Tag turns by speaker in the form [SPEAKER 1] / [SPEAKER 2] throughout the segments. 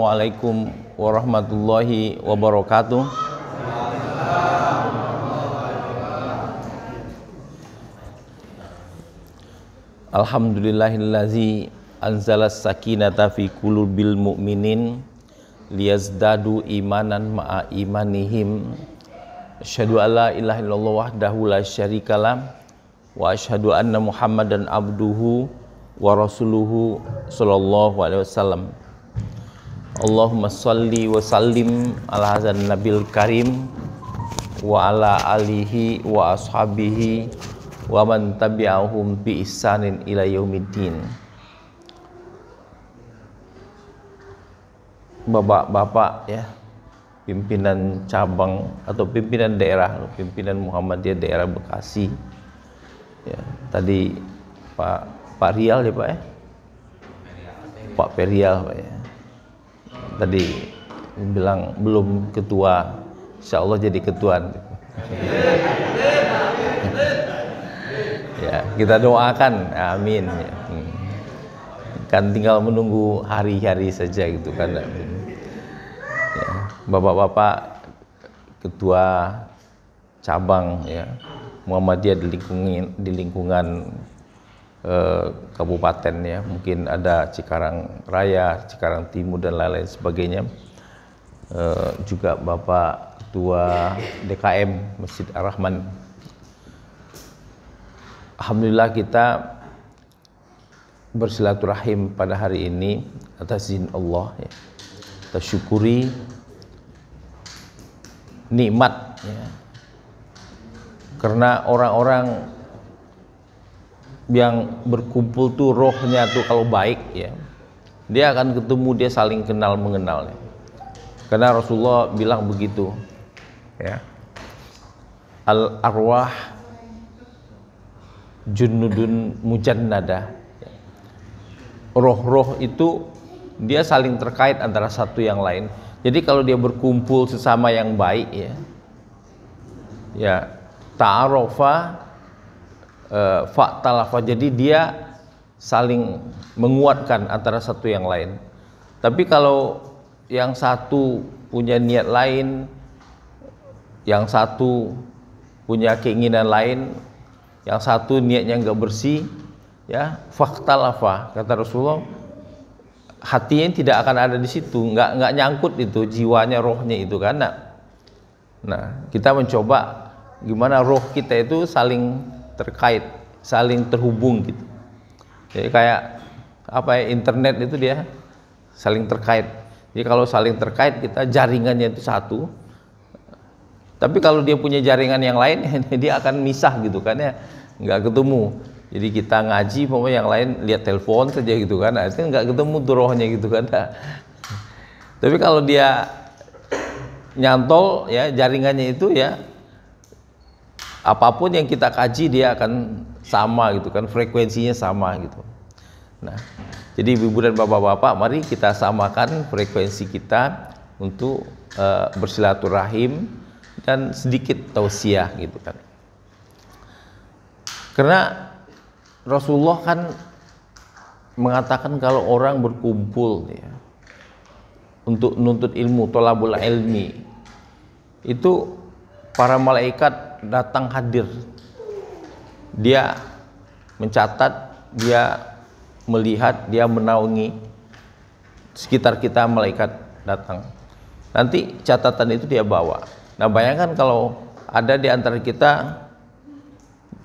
[SPEAKER 1] Assalamualaikum warahmatullahi wabarakatuh. Alhamdulillahillazi anzalas sakinata fi qulubil mu'minin liyazdadu imanan ma'a imanihim. Asyhadu alla ilaha illallah wahdahu la syarikalah wa asyhadu anna Muhammadan abduhu wa rasuluhu sallallahu alaihi wasallam. Allahumma shalli wa sallim ala hadzal nabil karim wa ala alihi wa ashabihi wa man tabi'ahum bi ihsanin ila yaumiddin. Bapak-bapak ya, pimpinan cabang atau pimpinan daerah, pimpinan Muhammadiyah daerah Bekasi ya, tadi Pak Rial ya Pak ya, Pak Perial Pak ya, tadi bilang belum ketua, insya Allah jadi ketua. Ya, kita doakan, amin ya. Kan tinggal menunggu hari-hari saja gitu kan ya, bapak-bapak ketua cabang ya Muhammadiyah di lingkungan kabupaten ya, mungkin ada Cikarang Raya, Cikarang Timur dan lain-lain sebagainya, juga Bapak Ketua DKM Masjid Ar-Rahman. Alhamdulillah kita bersilaturahim pada hari ini atas izin Allah ya. Kita syukuri nikmat ya. Karena orang-orang yang berkumpul tuh rohnya tuh kalau baik ya, dia akan ketemu, dia saling kenal mengenal ya. Karena Rasulullah bilang begitu ya, al arwah junudun mujannada. Roh-roh itu dia saling terkait antara satu yang lain. Jadi kalau dia berkumpul sesama yang baik ya ta'arofa fa'talafa, jadi dia saling menguatkan antara satu yang lain. Tapi kalau yang satu punya niat lain, yang satu punya keinginan lain, yang satu niatnya enggak bersih ya, fa'talafa, kata Rasulullah, hatinya tidak akan ada di situ, enggak nyangkut itu jiwanya, rohnya itu kan. Nah, kita mencoba gimana roh kita itu saling terkait, saling terhubung gitu. Jadi kayak apa ya, internet itu dia saling terkait. Jadi kalau saling terkait kita jaringannya itu satu. Tapi kalau dia punya jaringan yang lain dia akan misah gitu kan ya, nggak ketemu. Jadi kita ngaji pokoknya yang lain lihat telepon saja gitu kan. Nah, itu nggak ketemu tuh rohnya gitu kan. Nah, tapi kalau dia nyantol ya jaringannya itu ya, apapun yang kita kaji dia akan sama gitu kan, frekuensinya sama gitu. Nah, jadi ibu dan bapak-bapak, mari kita samakan frekuensi kita untuk bersilaturahim dan sedikit tausiah gitu kan. Karena Rasulullah kan mengatakan kalau orang berkumpul ya untuk menuntut ilmu, thalabul ilmi, itu para malaikat datang hadir. Dia mencatat, dia melihat, dia menaungi. Sekitar kita malaikat datang. Nanti catatan itu dia bawa. Nah, bayangkan kalau ada di antara kita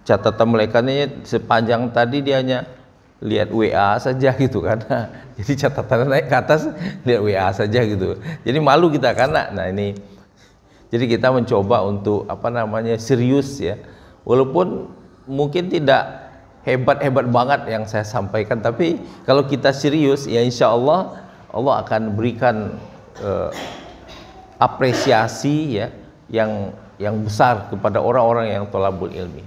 [SPEAKER 1] catatan malaikatnya sepanjang tadi dia hanya lihat WA saja gitu kan. Jadi catatannya naik ke atas, lihat WA saja gitu. Jadi malu kita kan. Nah, ini jadi kita mencoba untuk serius ya, walaupun mungkin tidak hebat-hebat banget yang saya sampaikan, tapi kalau kita serius ya insya Allah Allah akan berikan apresiasi ya yang besar kepada orang-orang yang thalabul ilmi.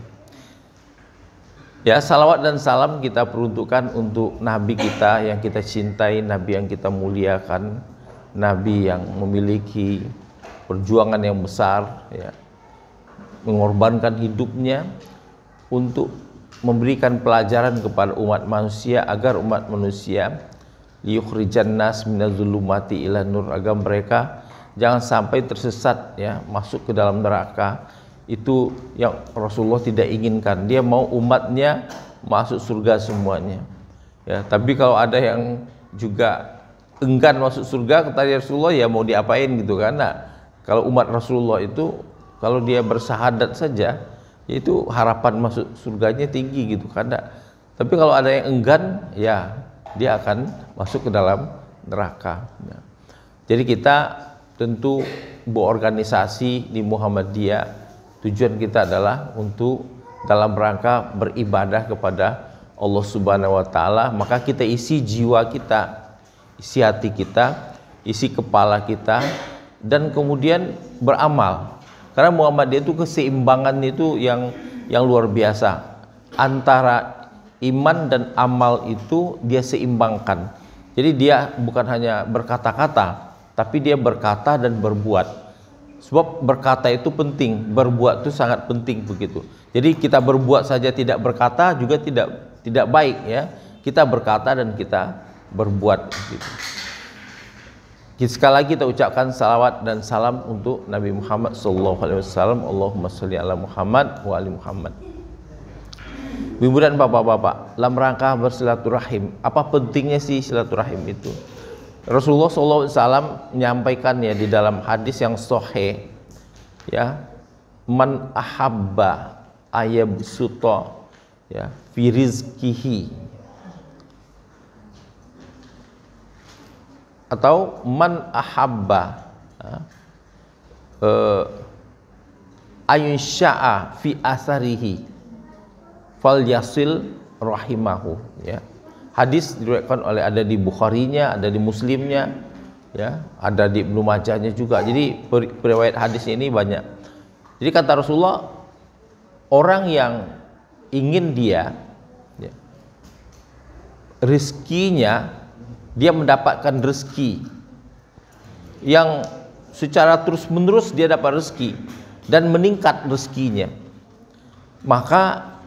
[SPEAKER 1] Ya, salawat dan salam kita peruntukkan untuk Nabi kita yang kita cintai, Nabi yang kita muliakan, Nabi yang memiliki perjuangan yang besar ya, mengorbankan hidupnya untuk memberikan pelajaran kepada umat manusia agar umat manusia liyukhrijan nas minadz-zulumati ila nur, agar mereka jangan sampai tersesat ya, masuk ke dalam neraka. Itu yang Rasulullah tidak inginkan. Dia mau umatnya masuk surga semuanya. Ya, tapi kalau ada yang juga enggan masuk surga, kata Rasulullah, ya mau diapain gitu kan. Nah, kalau umat Rasulullah itu kalau dia bersahadat saja, itu harapan masuk surganya tinggi gitu kan. Tapi kalau ada yang enggan, ya dia akan masuk ke dalam neraka. Ya. Jadi kita tentu berorganisasi di Muhammadiyah, tujuan kita adalah untuk dalam rangka beribadah kepada Allah Subhanahu wa taala. Maka kita isi jiwa kita, isi hati kita, isi kepala kita, dan kemudian beramal. Karena Muhammadiyah itu keseimbangan itu yang luar biasa. Antara iman dan amal itu dia seimbangkan. Jadi dia bukan hanya berkata-kata, tapi dia berkata dan berbuat. Sebab berkata itu penting, berbuat itu sangat penting begitu. Jadi kita berbuat saja tidak berkata juga tidak baik ya. Kita berkata dan kita berbuat gitu. Sekali lagi kita ucapkan salawat dan salam untuk Nabi Muhammad SAW. Allahumma sholli ala Muhammad wa ali Muhammad. Ibu dan bapak-bapak, dalam rangka bersilaturahim, apa pentingnya sih silaturahim itu? Rasulullah SAW menyampaikan ya di dalam hadis yang sahih ya, man ahabba ayabsuta ya fi rizqihi, atau man ahabba ayunsya'a fi asarihi fal yasil rahimahu ya. Hadis diriwayatkan oleh, ada di Bukharinya, ada di Muslimnya, ya, ada di Ibnu Majahnya juga. Jadi periwayat hadis ini banyak. Jadi kata Rasulullah, orang yang ingin dia ya, rezekinya, dia mendapatkan rezeki yang secara terus menerus dia dapat rezeki dan meningkat rezekinya, maka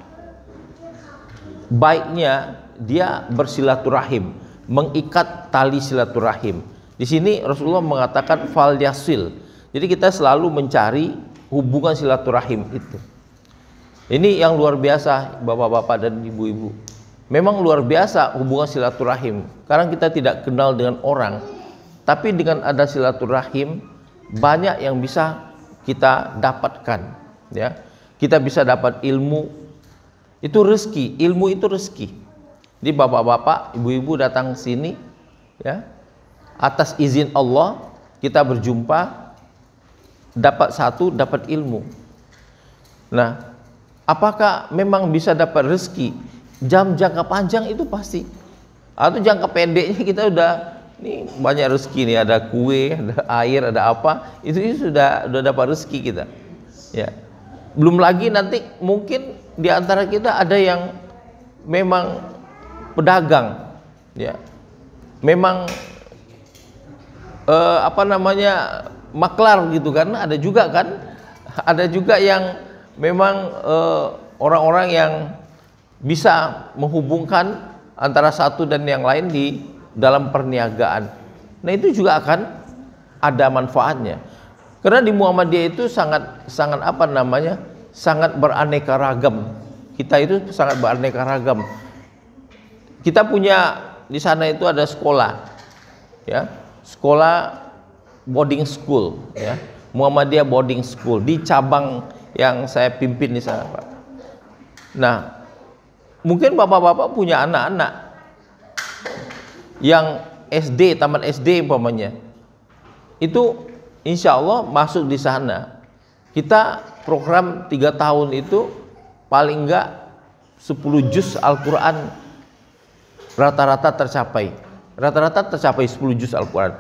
[SPEAKER 1] baiknya dia bersilaturahim, mengikat tali silaturahim. Di sini Rasulullah mengatakan fal yasil. Jadi kita selalu mencari hubungan silaturahim itu. Ini yang luar biasa bapak-bapak dan ibu-ibu. Memang luar biasa hubungan silaturahim. Karena kita tidak kenal dengan orang, tapi dengan ada silaturahim banyak yang bisa kita dapatkan. Ya, kita bisa dapat ilmu. Itu rezeki, ilmu itu rezeki. Jadi bapak-bapak, ibu-ibu datang sini ya, atas izin Allah kita berjumpa, dapat ilmu. Nah, apakah memang bisa dapat rezeki jangka panjang? Itu pasti. Atau jangka pendeknya kita udah nih banyak rezeki nih, ada kue, ada air, ada apa, itu sudah dapat rezeki kita. Ya. Belum lagi nanti mungkin di antara kita ada yang memang pedagang, ya, memang maklar gitu kan, ada juga kan, ada juga yang memang orang-orang yang bisa menghubungkan antara satu dan yang lain di dalam perniagaan. Nah itu juga akan ada manfaatnya, karena di Muhammadiyah itu sangat sangat beraneka ragam. Kita itu sangat beraneka ragam. Kita punya di sana itu ada sekolah, ya, sekolah boarding school, ya, Muhammadiyah boarding school di cabang yang saya pimpin di sana, Pak. Nah, mungkin bapak-bapak punya anak-anak yang SD, taman SD umpamanya, itu insya Allah masuk di sana. Kita program 3 tahun itu paling enggak 10 juz Al-Quran rata-rata tercapai 10 juz Al-Quran.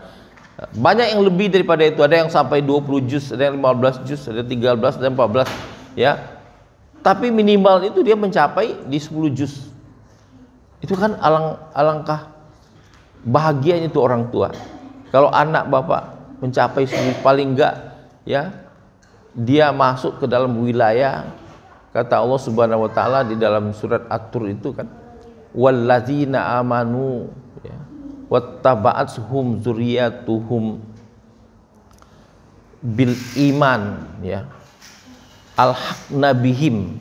[SPEAKER 1] Banyak yang lebih daripada itu, ada yang sampai 20 juz, ada yang 15 juz, ada 13, ada 14 ya. Tapi minimal itu dia mencapai di 10 juz. Itu kan alangkah bahagianya itu orang tua. Kalau anak bapak mencapai 10, paling enggak ya, dia masuk ke dalam wilayah, kata Allah Subhanahu wa taala di dalam surat At-Tur itu kan, walladzina amanu ya, wattaba'athum dzurriyyatuhum bil iman, ya, alhaqna bihim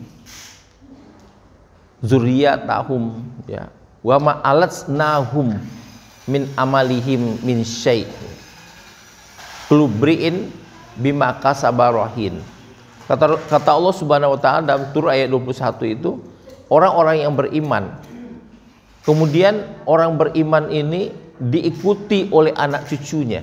[SPEAKER 1] dzurriyyatahum, ya, wa ma alatsnahum min amalihim min syai' kullubri'in bima kasabarahin. Kata Allah Subhanahu wa taala dalam Tur ayat 21 itu, orang-orang yang beriman, kemudian orang beriman ini diikuti oleh anak cucunya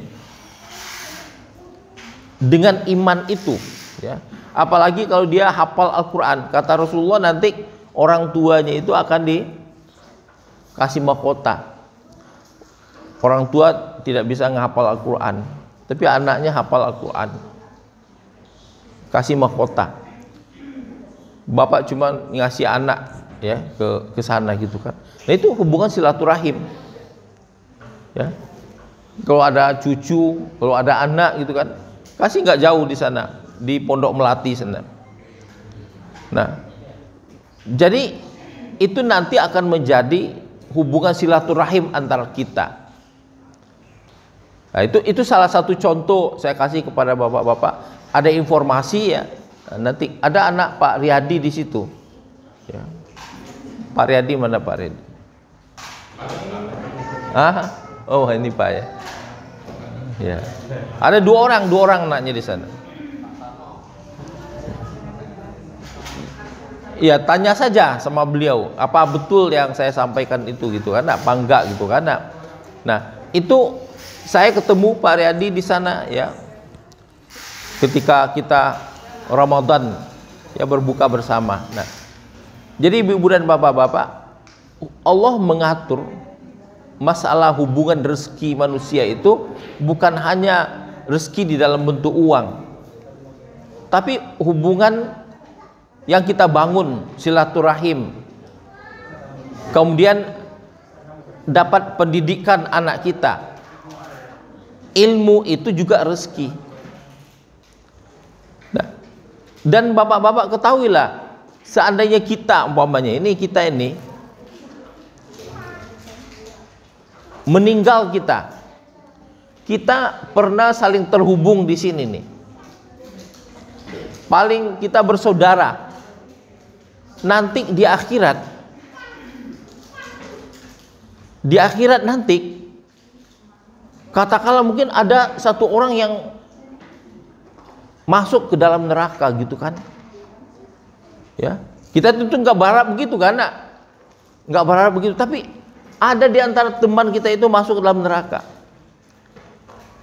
[SPEAKER 1] dengan iman itu, ya. Apalagi kalau dia hafal Al-Qur'an. Kata Rasulullah, nanti orang tuanya itu akan dikasih mahkota. Orang tua tidak bisa menghafal Al-Qur'an, tapi anaknya hafal Al-Qur'an, kasih mahkota. Bapak cuma ngasih anak, ya, ke sana gitu kan. Nah, itu hubungan silaturahim, ya. Kalau ada cucu, kalau ada anak gitu kan, kasih nggak jauh di sana, di Pondok Melati sana. Nah, jadi itu nanti akan menjadi hubungan silaturahim antara kita. Nah, itu salah satu contoh saya kasih kepada bapak-bapak. Ada informasi, ya, nanti ada anak Pak Riyadi di situ, ya. Pak Riyadi mana Pak Riyadi? Oh, ini Pak, ya. Ya. Ada dua orang anaknya di sana. Ya, tanya saja sama beliau, apa betul yang saya sampaikan itu gitu kan, apa enggak gitu kan. Nah, itu saya ketemu Pak Riyadi di sana, ya, ketika kita Ramadan, ya, berbuka bersama. Nah, jadi ibu-ibu dan bapak-bapak, Allah mengatur masalah hubungan rezeki manusia itu bukan hanya rezeki di dalam bentuk uang, tapi hubungan yang kita bangun silaturahim, kemudian dapat pendidikan anak kita. Ilmu itu juga rezeki. Nah, dan bapak-bapak ketahuilah, seandainya kita umpamanya kita ini meninggal, kita pernah saling terhubung di sini nih. Paling kita bersaudara. Nanti di akhirat nanti, katakanlah mungkin ada satu orang yang masuk ke dalam neraka gitu kan, ya, kita tentu nggak berharap begitu kan, nggak berharap begitu, tapi ada di antara teman kita itu masuk ke dalam neraka.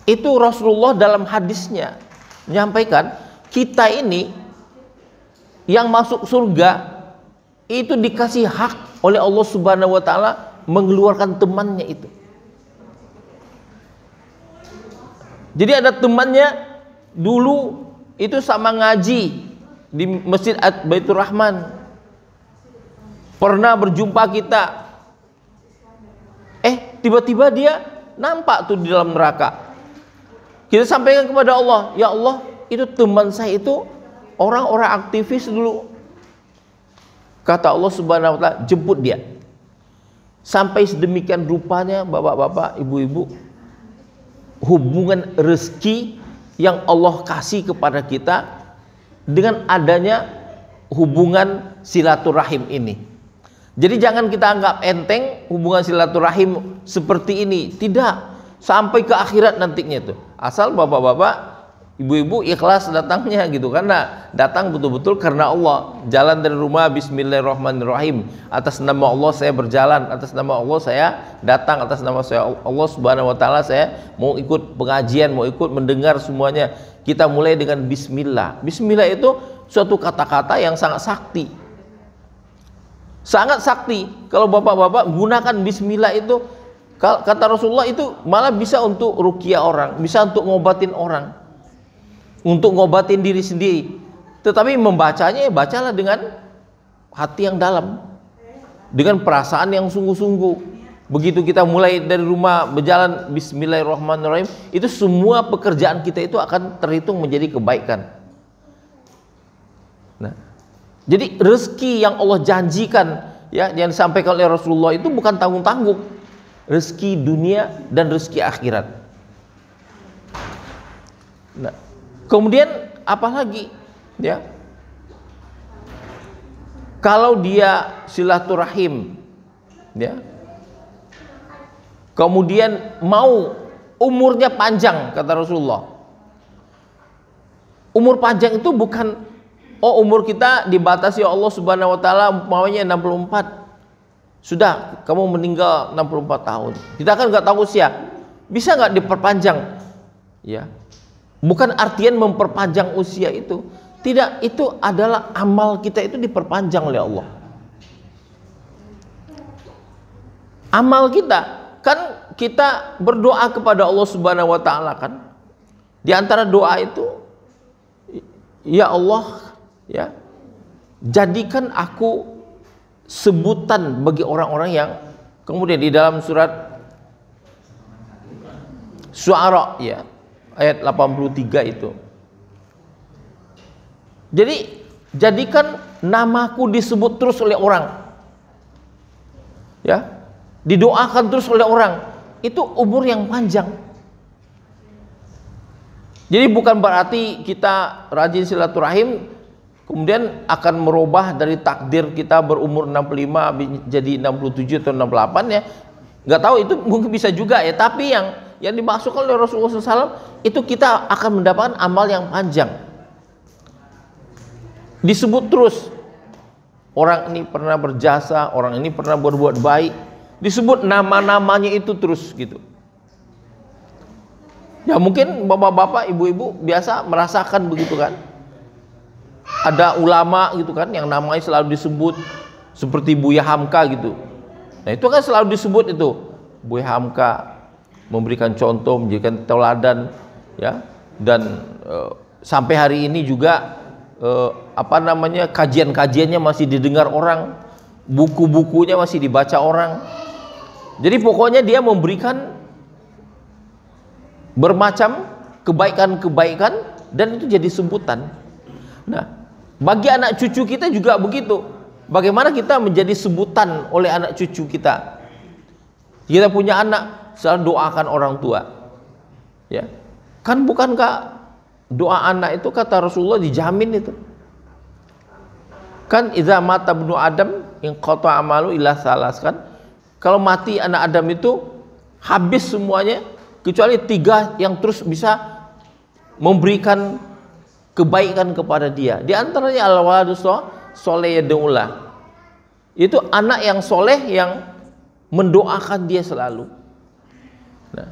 [SPEAKER 1] Itu Rasulullah dalam hadisnya menyampaikan, kita ini yang masuk surga itu dikasih hak oleh Allah Subhanahu wa taala mengeluarkan temannya itu. Jadi ada temannya dulu itu sama ngaji di Masjid Baitur Rahman, pernah berjumpa kita, tiba-tiba dia nampak tuh di dalam neraka. Kita sampaikan kepada Allah, ya Allah, itu teman saya itu orang-orang aktivis dulu. Kata Allah Subhanahu wa taala, jemput dia. Sampai sedemikian rupanya, bapak-bapak, ibu-ibu, hubungan rezeki yang Allah kasih kepada kita dengan adanya hubungan silaturahim ini. Jadi jangan kita anggap enteng hubungan silaturahim seperti ini. Tidak, sampai ke akhirat nantinya itu. Asal bapak-bapak, ibu-ibu ikhlas datangnya gitu, karena datang betul-betul karena Allah. Jalan dari rumah, bismillahirrahmanirrahim, atas nama Allah saya berjalan, atas nama Allah saya datang, atas nama saya Allah Subhanahu wa taala saya mau ikut pengajian, mau ikut mendengar semuanya. Kita mulai dengan bismillah. Bismillah itu suatu kata-kata yang sangat sakti. Sangat sakti. Kalau bapak-bapak gunakan bismillah itu, kata Rasulullah, itu malah bisa untuk ruqyah orang, bisa untuk ngobatin orang, untuk ngobatin diri sendiri. Tetapi membacanya, bacalah dengan hati yang dalam, dengan perasaan yang sungguh-sungguh. Begitu kita mulai dari rumah berjalan bismillahirrahmanirrahim, itu semua pekerjaan kita itu akan terhitung menjadi kebaikan. Nah, jadi rezeki yang Allah janjikan, ya, yang disampaikan oleh Rasulullah itu bukan tanggung-tanggung. rezeki dunia dan rezeki akhirat. Nah, kemudian apalagi ya? Kalau dia silaturahim ya. Kemudian mau umurnya panjang, kata Rasulullah. Umur panjang itu bukan umur kita dibatasi Allah Subhanahu wa taala umpamanya 64. Sudah kamu meninggal 64 tahun. Kita kan nggak tahu usia. Bisa nggak diperpanjang? Ya. Bukan artian memperpanjang usia itu. Tidak, itu adalah amal kita itu diperpanjang oleh Allah. Amal kita, kan kita berdoa kepada Allah Subhanahu wa taala kan. Di antara doa itu, ya Allah, ya, jadikan aku sebutan bagi orang-orang yang, kemudian di dalam surat Syu'ara ya, ayat 83 itu. Jadi jadikan namaku disebut terus oleh orang. Ya. Didoakan terus oleh orang. Itu umur yang panjang. Jadi bukan berarti kita rajin silaturahim kemudian akan merubah dari takdir kita berumur 65 jadi 67 atau 68 ya. Nggak tahu, itu mungkin bisa juga ya. Tapi yang dimaksudkan oleh Rasulullah SAW itu kita akan mendapatkan amal yang panjang. Disebut terus orang ini pernah berjasa, orang ini pernah berbuat baik, disebut nama-namanya itu terus gitu. Ya mungkin bapak-bapak, ibu-ibu biasa merasakan begitu kan. Ada ulama gitu kan yang namanya selalu disebut, seperti Buya Hamka gitu. Nah itu kan selalu disebut itu, Buya Hamka memberikan contoh, menjadikan teladan ya. Dan sampai hari ini juga kajian-kajiannya masih didengar orang, buku-bukunya masih dibaca orang. Jadi pokoknya dia memberikan bermacam kebaikan-kebaikan dan itu jadi sebutan. Nah, bagi anak cucu kita juga begitu. Bagaimana kita menjadi sebutan oleh anak cucu kita? Kita punya anak, selalu doakan orang tua. Ya. Kan bukankah doa anak itu kata Rasulullah dijamin itu? Kan idza mata ibnu Adam in qata amalu illa salas kan? Kalau mati anak Adam itu habis semuanya kecuali 3 yang terus bisa memberikan kebaikan kepada dia. Di antaranya al-waladus soleh yad'ulah. Itu anak yang soleh yang mendoakan dia selalu. Nah,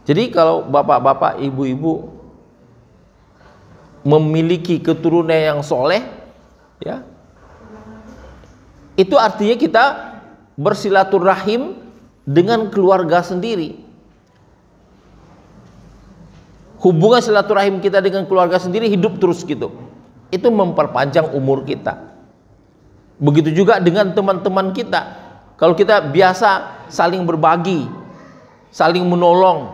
[SPEAKER 1] jadi kalau bapak-bapak, ibu-ibu memiliki keturunan yang soleh, ya, itu artinya kita bersilaturahim dengan keluarga sendiri. Hubungan silaturahim kita dengan keluarga sendiri hidup terus gitu. Itu memperpanjang umur kita. Begitu juga dengan teman-teman kita. Kalau kita biasa saling berbagi, saling menolong,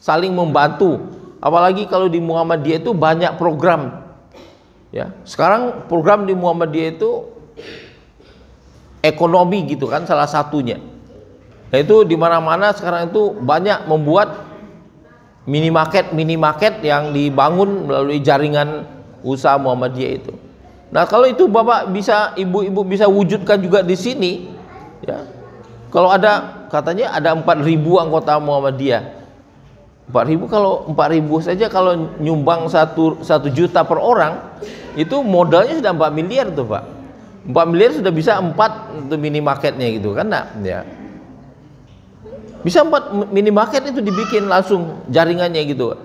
[SPEAKER 1] saling membantu. Apalagi kalau di Muhammadiyah itu banyak program. Ya, sekarang program di Muhammadiyah itu ekonomi gitu kan salah satunya. Nah itu di mana-mana sekarang itu banyak membuat minimarket yang dibangun melalui jaringan usaha Muhammadiyah itu. Nah kalau itu bapak bisa, ibu-ibu bisa wujudkan juga di sini, ya. Kalau ada katanya ada 4.000 anggota Muhammadiyah. 4.000, kalau 4.000 saja kalau nyumbang 1 juta per orang itu modalnya sudah 4 miliar tuh pak. 4 miliar sudah bisa 4 untuk minimarketnya gitu kan. Nah, ya. Bisa 4 minimarket itu dibikin langsung jaringannya gitu.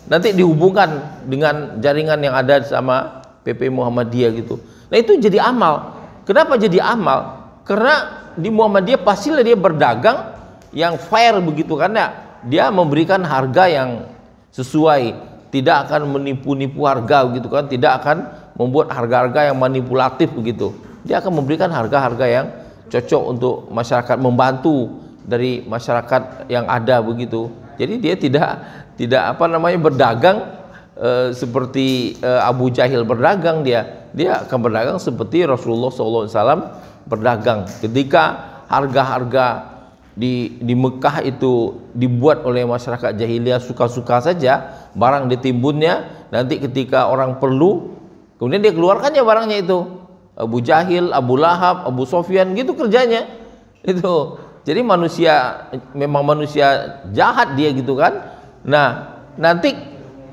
[SPEAKER 1] Nanti dihubungkan dengan jaringan yang ada sama PP Muhammadiyah gitu. Nah itu jadi amal. Kenapa jadi amal? Karena di Muhammadiyah pastilah dia berdagang yang fair begitu kan ya. Dia memberikan harga yang sesuai, tidak akan menipu-nipu harga gitu kan, tidak akan membuat harga-harga yang manipulatif begitu. Dia akan memberikan harga-harga yang cocok untuk masyarakat, membantu dari masyarakat yang ada begitu. Jadi dia tidak berdagang seperti Abu Jahil berdagang, dia akan berdagang seperti Rasulullah SAW berdagang. Ketika harga-harga di Mekah itu dibuat oleh masyarakat jahiliyah suka-suka saja, barang ditimbunnya, nanti ketika orang perlu kemudian dia keluarkannya barangnya itu. Abu Jahil, Abu Lahab, Abu Sofyan gitu kerjanya itu. Jadi manusia, memang manusia jahat dia gitu kan. Nah nanti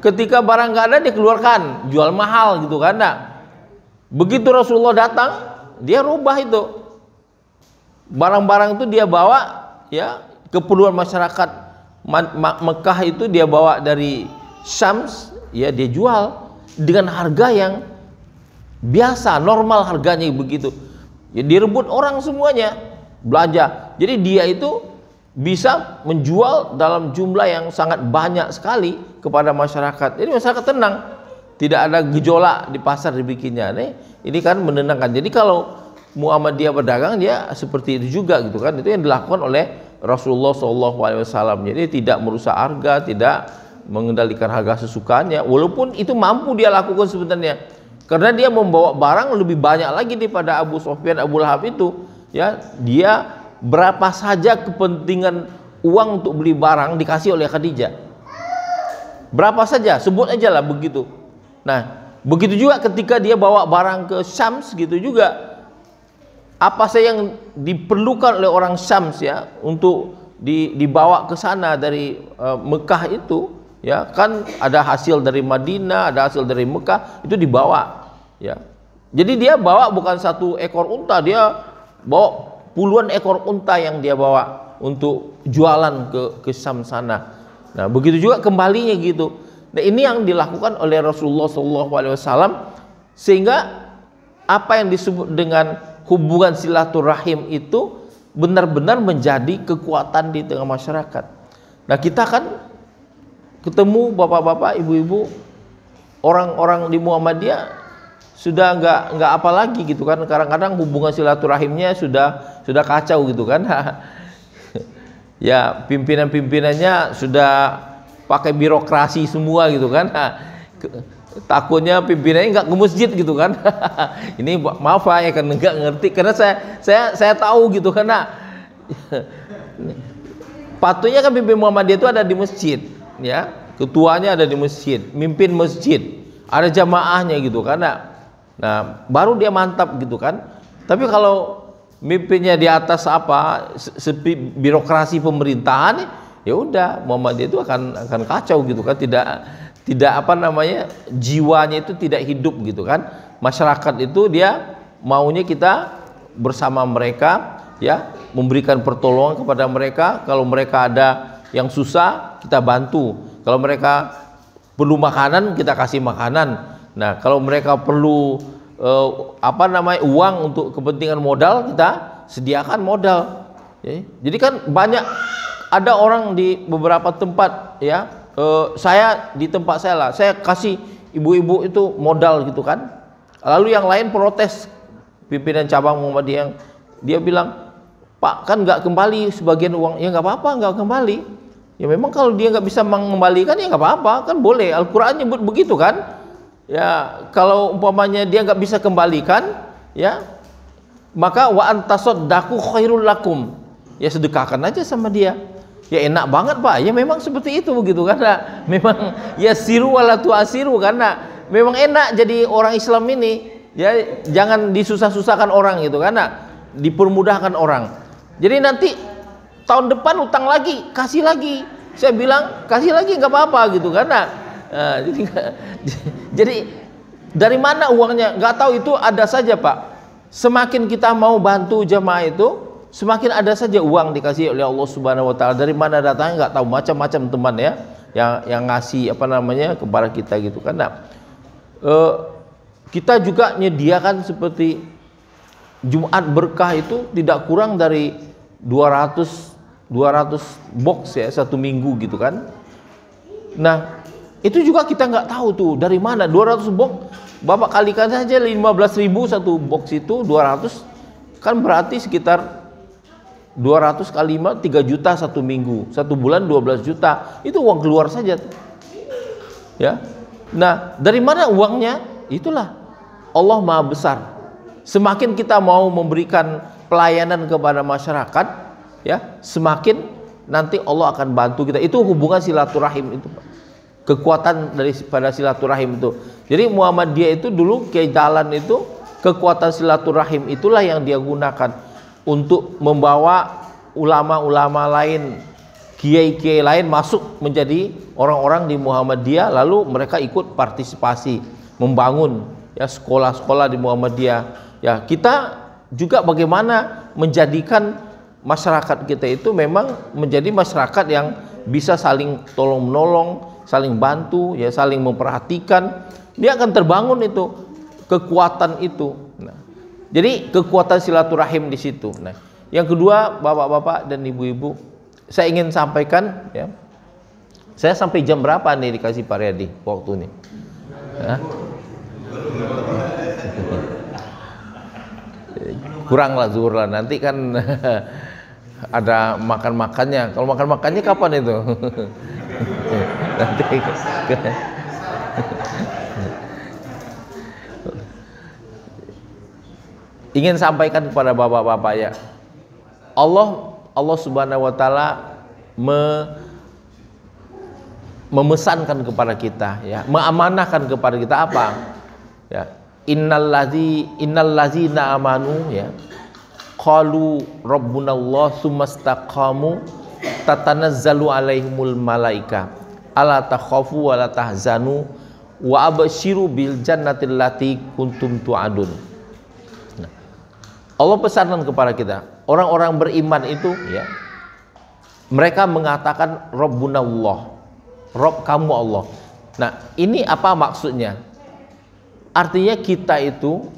[SPEAKER 1] ketika barang nggak ada dia keluarkan, jual mahal gitu kan. Nah begitu Rasulullah datang, dia rubah itu barang-barang itu, dia bawa ya keperluan masyarakat Mekah itu, dia bawa dari Syams, ya dia jual dengan harga yang biasa, normal harganya begitu. Ya direbut orang semuanya belanja. Jadi dia itu bisa menjual dalam jumlah yang sangat banyak sekali kepada masyarakat. Jadi masyarakat tenang, tidak ada gejolak di pasar dibikinnya. Ini kan menenangkan. Jadi kalau Muhammadiyah berdagang, dia seperti itu juga gitu kan. Itu yang dilakukan oleh Rasulullah SAW. Jadi tidak merusak harga, tidak mengendalikan harga sesukanya, walaupun itu mampu dia lakukan sebenarnya, karena dia membawa barang lebih banyak lagi daripada Abu Sofyan, Abu Lahab itu. Ya, dia berapa saja kepentingan uang untuk beli barang dikasih oleh Khadijah. Berapa saja, sebut aja lah begitu. Nah, begitu juga ketika dia bawa barang ke Syams gitu juga. Apa saja yang diperlukan oleh orang Syams ya untuk dibawa ke sana dari Mekah itu, ya kan ada hasil dari Madinah, ada hasil dari Mekah, itu dibawa ya. Jadi dia bawa bukan satu ekor unta, dia bawa puluhan ekor unta yang dia bawa untuk jualan ke Syam sana. Nah begitu juga kembalinya gitu. Nah ini yang dilakukan oleh Rasulullah SAW, sehingga apa yang disebut dengan hubungan silaturahim itu benar-benar menjadi kekuatan di tengah masyarakat. Nah kita kan ketemu bapak-bapak, ibu-ibu, orang-orang di Muhammadiyah sudah nggak apa lagi gitu kan. Kadang-kadang hubungan silaturahimnya sudah kacau gitu kan. Ya pimpinan-pimpinannya sudah pakai birokrasi semua gitu kan. Takutnya pimpinannya nggak ke masjid gitu kan. Ini maaf ya kan nggak ngerti, karena saya tahu gitu, karena patutnya kan pimpin Muhammadiyah itu ada di masjid ya, ketuanya ada di masjid, mimpin masjid, ada jamaahnya gitu kan. Nah baru dia mantap gitu kan. Tapi kalau mimpinnya di atas apa birokrasi pemerintahan, ya udah Muhammadiyah itu akan kacau gitu kan. Tidak apa namanya, jiwanya itu tidak hidup gitu kan. Masyarakat itu dia maunya kita bersama mereka ya, memberikan pertolongan kepada mereka. Kalau mereka ada yang susah kita bantu, kalau mereka perlu makanan kita kasih makanan. Nah kalau mereka perlu apa namanya, uang untuk kepentingan modal, kita sediakan modal ya. Jadi kan banyak, ada orang di beberapa tempat ya, saya di tempat saya lah, saya kasih ibu-ibu itu modal gitu kan. Lalu yang lain protes, pimpinan cabang Muhammadiyah, yang dia bilang, Pak kan nggak kembali sebagian uang. Ya nggak apa-apa, nggak kembali. Ya memang kalau dia nggak bisa mengembalikan ya nggak apa-apa, kan boleh. Al-Quran nyebut begitu kan. Ya kalau umpamanya dia nggak bisa kembalikan, ya maka wa antasaddaku khairul lakum, ya sedekahkan aja sama dia. Ya enak banget Pak, ya memang seperti itu begitu, karena memang ya siru wala tu'asiru, karena memang enak jadi orang Islam ini ya, jangan disusah-susahkan orang gitu, karena dipermudahkan orang. Jadi nanti tahun depan utang lagi, kasih lagi, saya bilang kasih lagi nggak apa-apa gitu, karena jadi dari mana uangnya nggak tahu, itu ada saja Pak. Semakin kita mau bantu jamaah itu, semakin ada saja uang dikasih oleh Allah Subhanahu wa taala. Dari mana datangnya nggak tahu, macam-macam teman ya yang ngasih apa namanya kepada kita gitu kan. Nah, kita juga menyediakan seperti Jumat Berkah itu tidak kurang dari 200 box ya satu minggu gitu kan. Nah, itu juga kita nggak tahu tuh dari mana 200 box. Bapak kalikan saja 15.000 satu box itu 200, kan berarti sekitar 200 kali 5 3 juta satu minggu, satu bulan 12 juta, itu uang keluar saja ya. Nah dari mana uangnya? Itulah Allah Maha Besar. Semakin kita mau memberikan pelayanan kepada masyarakat, ya, semakin nanti Allah akan bantu kita. Itu hubungan silaturahim itu, Pak. Kekuatan daripada silaturahim itu. Jadi Muhammadiyah itu dulu ke jalan itu, kekuatan silaturahim itulah yang dia gunakan untuk membawa ulama-ulama lain, kiai-kiai lain masuk menjadi orang-orang di Muhammadiyah, lalu mereka ikut partisipasi membangun ya sekolah-sekolah di Muhammadiyah. Ya, kita juga bagaimana menjadikan masyarakat kita itu memang menjadi masyarakat yang bisa saling tolong menolong, saling bantu, ya saling memperhatikan. Dia akan terbangun itu kekuatan itu. Nah, jadi kekuatan silaturahim di situ. Nah, yang kedua, bapak-bapak dan ibu-ibu, saya ingin sampaikan ya. Saya sampai jam berapa nih dikasih Pak Riyadi waktu ini? Hah? Kurang lah zuhur lah, nanti kan ada makan-makannya. Kalau makan-makannya kapan itu? Nanti ingin sampaikan kepada bapak-bapak ya, Allah Subhanahu wa taala memesankan kepada kita ya, mengamanahkan kepada kita apa? Ya, innallazina amanu ya, qalu rabbunallah tsumastaqamu tatanazzalu alaihimul malaika alla takhafu wa la tahzanu wa absyiru bil jannati allati kuntum tu'adun. Nah, Allah pesankan kepada kita, orang-orang beriman itu ya, mereka mengatakan rabbunallah, Rabb kamu Allah. Nah, ini apa maksudnya? Artinya kita itu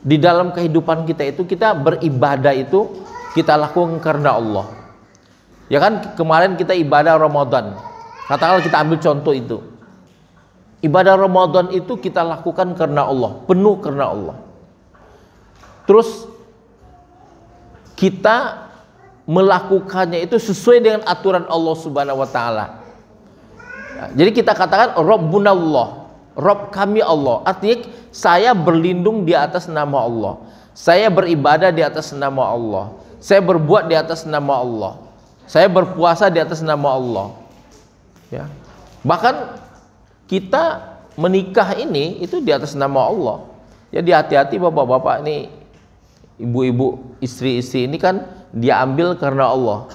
[SPEAKER 1] di dalam kehidupan kita itu, kita beribadah itu kita lakukan karena Allah. Ya kan, kemarin kita ibadah Ramadan. Katakanlah kita ambil contoh itu. Ibadah Ramadan itu kita lakukan karena Allah, penuh karena Allah. Terus kita melakukannya itu sesuai dengan aturan Allah Subhanahu wa taala. Jadi kita katakan Rabbunallah, Rabb kami Allah. Artinya saya berlindung di atas nama Allah. Saya beribadah di atas nama Allah. Saya berbuat di atas nama Allah. Saya berpuasa di atas nama Allah. Ya. Bahkan kita menikah ini itu di atas nama Allah. Jadi hati-hati bapak-bapak ini, ibu-ibu, istri-istri ini kan dia ambil karena Allah.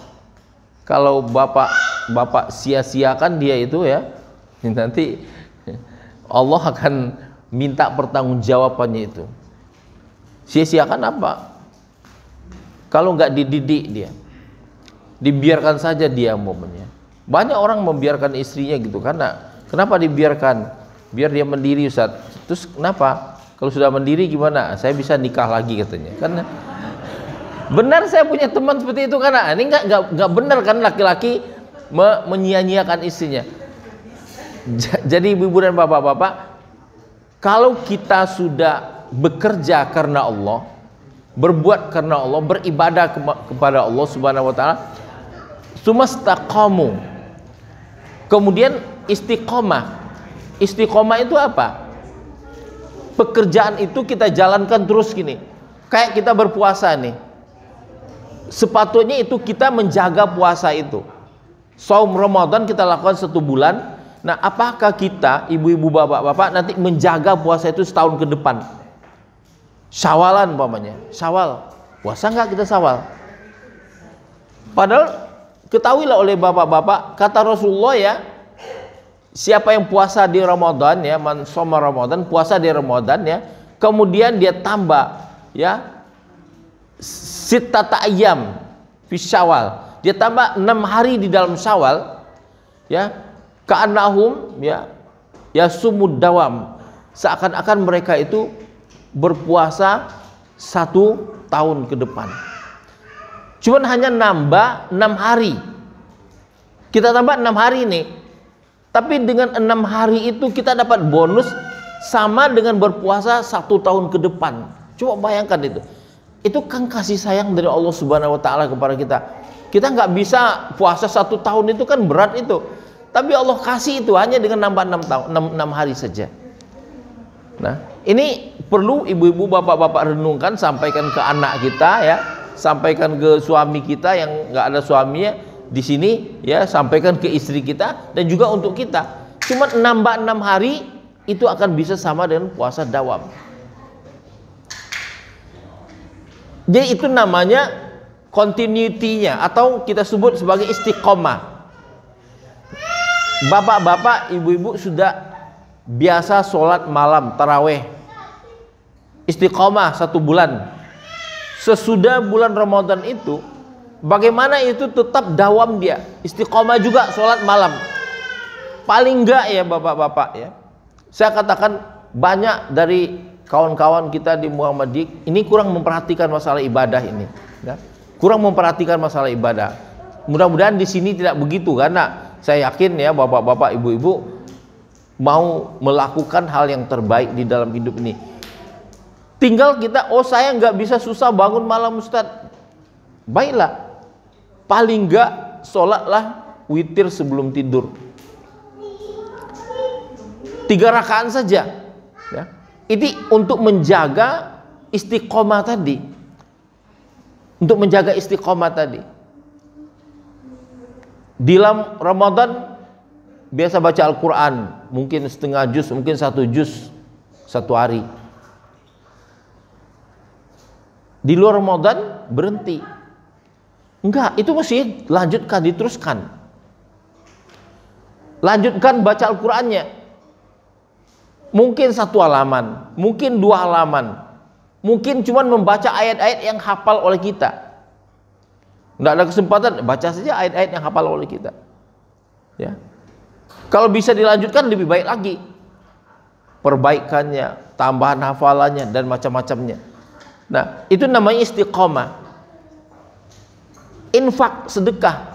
[SPEAKER 1] Kalau bapak sia-siakan dia itu ya, nanti Allah akan minta pertanggungjawabannya itu. Sia-siakan apa? Kalau nggak dididik dia, dibiarkan saja dia momennya. Banyak orang membiarkan istrinya gitu, karena kenapa dibiarkan? Biar dia mandiri, Ustaz. Terus kenapa? Kalau sudah mandiri gimana? Saya bisa nikah lagi katanya. Karena benar, saya punya teman seperti itu, karena ini nggak benar kan laki-laki menyia-nyiakan istrinya. Jadi ibu-ibu dan bapak-bapak, kalau kita sudah bekerja karena Allah, berbuat karena Allah, beribadah kepada Allah Subhanahu wa taala, sumastaqamu, kemudian istiqomah. Istiqomah itu apa? Pekerjaan itu kita jalankan terus gini. Kayak kita berpuasa nih, sepatutnya itu kita menjaga puasa itu. Saum Ramadan kita lakukan 1 bulan. Nah, apakah kita, ibu-ibu, bapak-bapak, nanti menjaga puasa itu setahun ke depan? Syawalan umpamanya, Syawal, puasa nggak kita Syawal? Padahal ketahuilah oleh bapak-bapak, kata Rasulullah ya, siapa yang puasa di Ramadan ya, man shoma Ramadan, puasa di Ramadan ya, kemudian dia tambah ya sittata ayyam fi Syawal, dia tambah 6 hari di dalam Syawal ya, ka'annahum ya sumud dawam, seakan-akan mereka itu berpuasa 1 tahun ke depan. Cuman hanya nambah 6 hari. Kita tambah 6 hari nih. Tapi dengan 6 hari itu kita dapat bonus sama dengan berpuasa 1 tahun ke depan. Coba bayangkan itu. Itu kan kasih sayang dari Allah Subhanahu wa taala kepada kita. Kita nggak bisa puasa 1 tahun, itu kan berat itu. Tapi Allah kasih itu hanya dengan nambah 6 hari saja. Nah, ini perlu ibu-ibu, bapak-bapak renungkan, sampaikan ke anak kita ya. sampaikan ke suami kita yang nggak ada suaminya di sini, ya, sampaikan ke istri kita, dan juga untuk kita. Cuma nambah 6 hari itu akan bisa sama dengan puasa dawam. Jadi itu namanya continuity-nya, atau kita sebut sebagai istiqomah. Bapak-bapak, ibu-ibu sudah biasa sholat malam taraweh, istiqomah 1 bulan. Sesudah bulan Ramadan itu, bagaimana itu tetap dawam dia, istiqomah juga sholat malam. Paling enggak ya bapak-bapak ya, saya katakan banyak dari kawan-kawan kita di Muhammadiyah ini kurang memperhatikan masalah ibadah ini, ya. Kurang memperhatikan masalah ibadah. Mudah-mudahan di sini tidak begitu, karena saya yakin ya bapak-bapak, ibu-ibu mau melakukan hal yang terbaik di dalam hidup ini. Tinggal kita, oh saya nggak bisa, susah bangun malam Ustaz. Baiklah, paling nggak sholatlah witir sebelum tidur 3 rakaat saja, ya. Ini untuk menjaga istiqomah tadi, untuk menjaga istiqomah tadi. Di dalam Ramadan biasa baca Al-Quran, mungkin setengah juz, mungkin 1 juz 1 hari. Di luar Ramadan berhenti. Enggak, itu mesti lanjutkan, diteruskan. Lanjutkan baca Al-Qur'annya. Mungkin 1 halaman, mungkin 2 halaman. Mungkin cuma membaca ayat-ayat yang hafal oleh kita. Enggak ada kesempatan, baca saja ayat-ayat yang hafal oleh kita. Ya. Kalau bisa dilanjutkan lebih baik lagi. Perbaikannya, tambahan hafalannya dan macam-macamnya. Nah, itu namanya istiqomah. Infak, sedekah.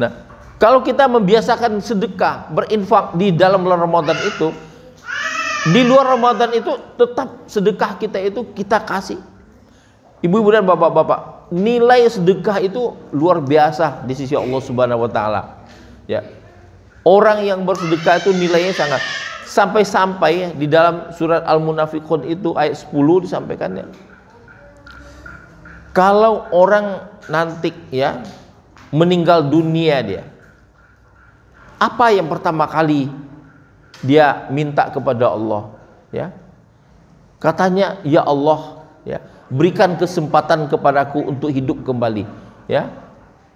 [SPEAKER 1] Nah, kalau kita membiasakan sedekah, berinfak di dalam bulan Ramadan itu, di luar Ramadan itu tetap sedekah kita itu kita kasih. Ibu-ibu dan bapak-bapak, nilai sedekah itu luar biasa di sisi Allah Subhanahu wa taala. Ya. Orang yang bersedekah itu nilainya sangat, sampai-sampai di dalam surat Al-Munafiqun itu ayat 10 disampaikannya. Kalau orang nanti ya meninggal dunia, dia apa yang pertama kali dia minta kepada Allah, ya? Katanya, ya Allah, ya, berikan kesempatan kepadaku untuk hidup kembali, ya.